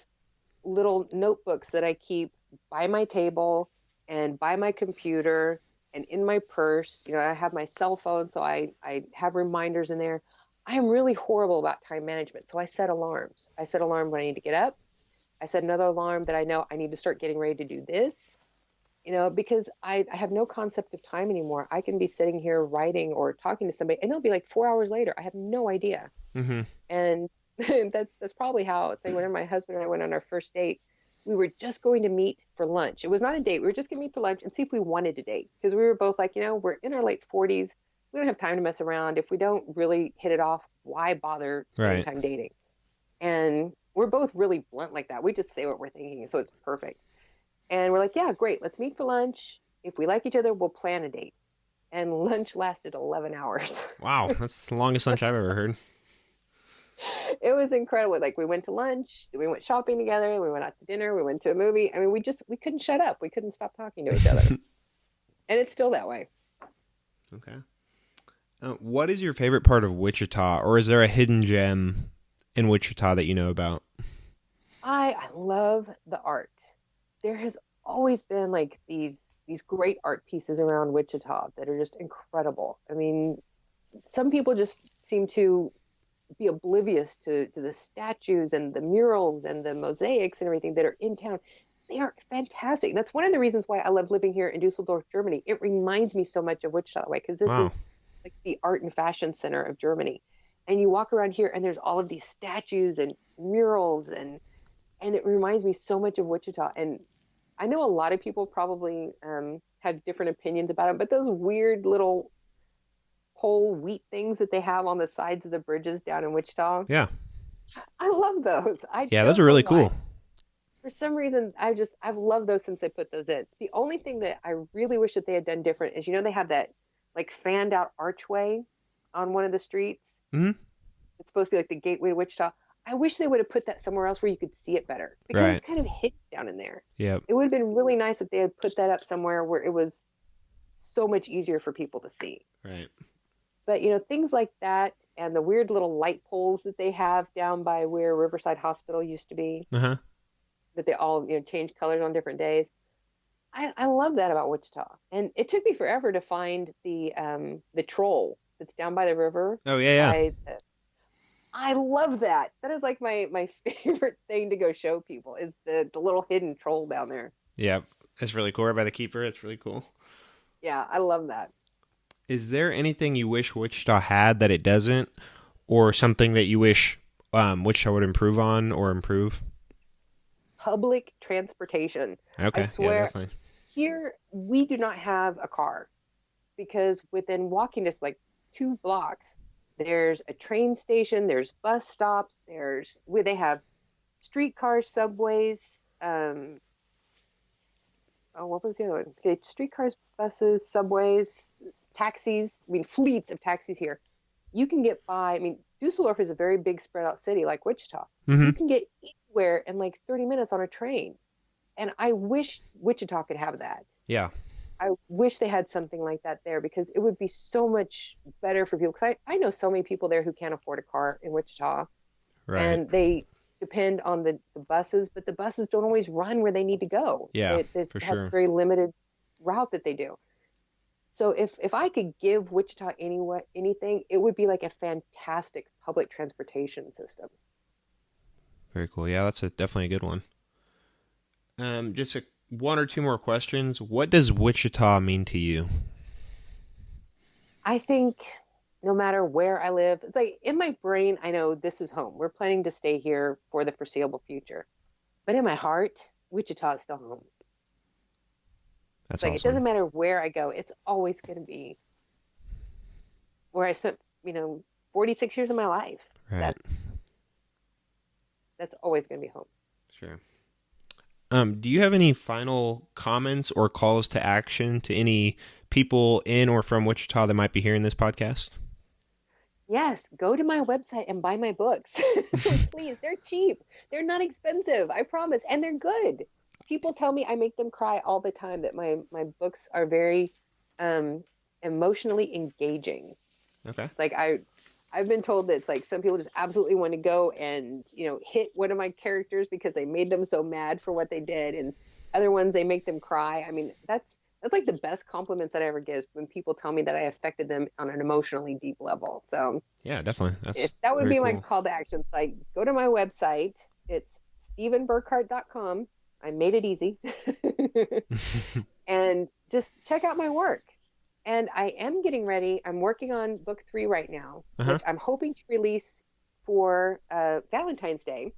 little notebooks that I keep by my table and by my computer and in my purse. I have my cell phone, so I have reminders in there. I am really horrible about time management, so I set alarms. I set alarm when I need to get up. I set another alarm that I know I need to start getting ready to do this, because I have no concept of time anymore. I can be sitting here writing or talking to somebody, and it'll be like 4 hours later. I have no idea. Mm-hmm. And that's probably how it's like when my husband and I went on our first date. We were just going to meet for lunch. It was not a date. We were just going to meet for lunch and see if we wanted to date, because we were both like, we're in our late 40s. We don't have time to mess around. If we don't really hit it off, why bother spending time dating? And we're both really blunt like that. We just say what we're thinking, so it's perfect. And we're like, yeah, great. Let's meet for lunch. If we like each other, we'll plan a date. And lunch lasted 11 hours. Wow, that's the longest lunch I've ever heard. It was incredible. Like, we went to lunch, we went shopping together, we went out to dinner, we went to a movie. I mean, we couldn't shut up. We couldn't stop talking to each other. And it's still that way. Okay. What is your favorite part of Wichita, or is there a hidden gem in Wichita that you know about? I love the art. There has always been like these great art pieces around Wichita that are just incredible. I mean, some people just seem to be oblivious to the statues and the murals and the mosaics and everything that are in town. They are fantastic. That's one of the reasons why I love living here in Dusseldorf, Germany. It reminds me so much of Wichita that way, because this is like the art and fashion center of Germany. And you walk around here and there's all of these statues and murals, and it reminds me so much of Wichita. And I know a lot of people probably have different opinions about it, but those weird little whole wheat things that they have on the sides of the bridges down in Wichita. Yeah. I love those. Those are really cool. For some reason, I've loved those since they put those in. The only thing that I really wish that they had done different is, they have that like fanned out archway on one of the streets. Mm-hmm. It's supposed to be like the gateway to Wichita. I wish they would have put that somewhere else where you could see it better, because it's kind of hidden down in there. Yeah. It would have been really nice if they had put that up somewhere where it was so much easier for people to see. Right. But, things like that, and the weird little light poles that they have down by where Riverside Hospital used to be, that they all, change colors on different days. I love that about Wichita. And it took me forever to find the troll that's down by the river. Oh, yeah. I love that. That is like my favorite thing to go show people, is the little hidden troll down there. Yeah, it's really cool. Right by the keeper. It's really cool. Yeah, I love that. Is there anything you wish Wichita had that it doesn't, or something that you wish Wichita would improve on or improve? Public transportation. Okay, I swear, definitely. Here we do not have a car, because within walking just like 2 blocks, there's a train station, there's bus stops, they have streetcars, subways. What was the other one? Okay, streetcars, buses, subways, taxis. I mean, fleets of taxis here. You can get by. I mean, Dusseldorf is a very big spread out city like Wichita. Mm-hmm. You can get anywhere in like 30 minutes on a train. And I wish Wichita could have that. Yeah. I wish they had something like that there, because it would be so much better for people. Because I know so many people there who can't afford a car in Wichita, Right. and they depend on the buses, but the buses don't always run where they need to go. Yeah, They for have sure. very limited route that they do. So if I could give Wichita anything, it would be like a fantastic public transportation system. Very cool. Yeah, that's definitely a good one. Just one or two more questions. What does Wichita mean to you? I think no matter where I live, it's like in my brain, I know this is home. We're planning to stay here for the foreseeable future. But in my heart, Wichita is still home. That's Like, it awesome. doesn't matter where I go, it's always going to be where I spent, 46 years of my life. Right. That's always going to be home. Sure. Do you have any final comments or calls to action to any people in or from Wichita that might be hearing this podcast? Yes, go to my website and buy my books. Please, they're cheap. They're not expensive, I promise, and they're good. People tell me I make them cry all the time, that my books are very emotionally engaging. Okay. Like I've been told that it's like some people just absolutely want to go and, hit one of my characters because they made them so mad for what they did, and other ones they make them cry. I mean, that's like the best compliments that I ever give, when people tell me that I affected them on an emotionally deep level. So yeah, definitely. if that would very be my cool. call to action. It's like, go to my website. It's stevenburckhardt.com. I made it easy. And just check out my work. And I am getting ready. I'm working on book 3 right now, which I'm hoping to release for Valentine's Day.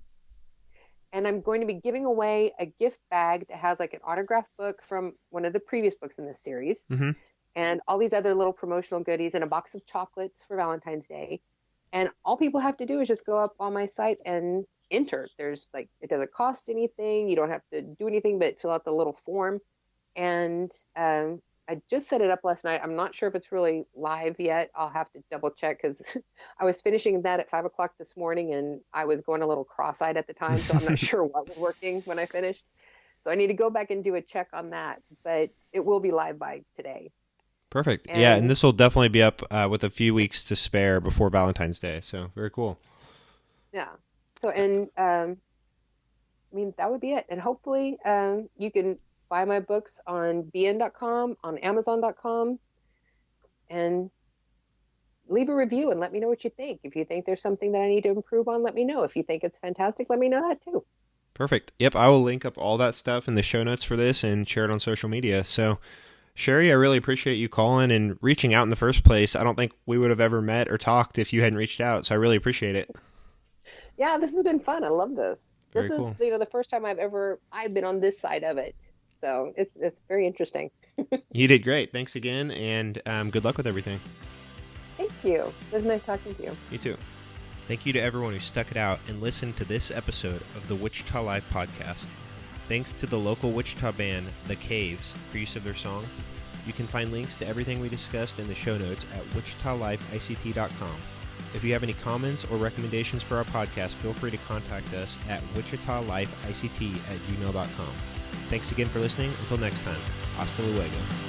And I'm going to be giving away a gift bag that has like an autographed book from one of the previous books in this series, and all these other little promotional goodies, and a box of chocolates for Valentine's Day. And all people have to do is just go up on my site and enter. There's like, it doesn't cost anything. You don't have to do anything but fill out the little form. And I just set it up last night. I'm not sure if it's really live yet. I'll have to double check, because I was finishing that at 5:00 this morning, and I was going a little cross-eyed at the time, so I'm not sure what was working when I finished. So I need to go back and do a check on that, but it will be live by today. Perfect. And this will definitely be up with a few weeks to spare before Valentine's Day. So very cool. Yeah. So, and that would be it. And hopefully you can buy my books on bn.com, on amazon.com, and leave a review and let me know what you think. If you think there's something that I need to improve on, let me know. If you think it's fantastic, let me know that too. Perfect. Yep, I will link up all that stuff in the show notes for this and share it on social media. So, Shari, I really appreciate you calling and reaching out in the first place. I don't think we would have ever met or talked if you hadn't reached out, so I really appreciate it. Yeah, this has been fun. I love this. This is, cool. The first time I've been on this side of it. So it's very interesting. You did great. Thanks again, and good luck with everything. Thank you. It was nice talking to you. You too. Thank you to everyone who stuck it out and listened to this episode of the Wichita Life podcast. Thanks to the local Wichita band, The Caves, for use of their song. You can find links to everything we discussed in the show notes at wichitalifeict.com. If you have any comments or recommendations for our podcast, feel free to contact us at wichitalifeict@gmail.com. Thanks again for listening. Until next time, hasta luego.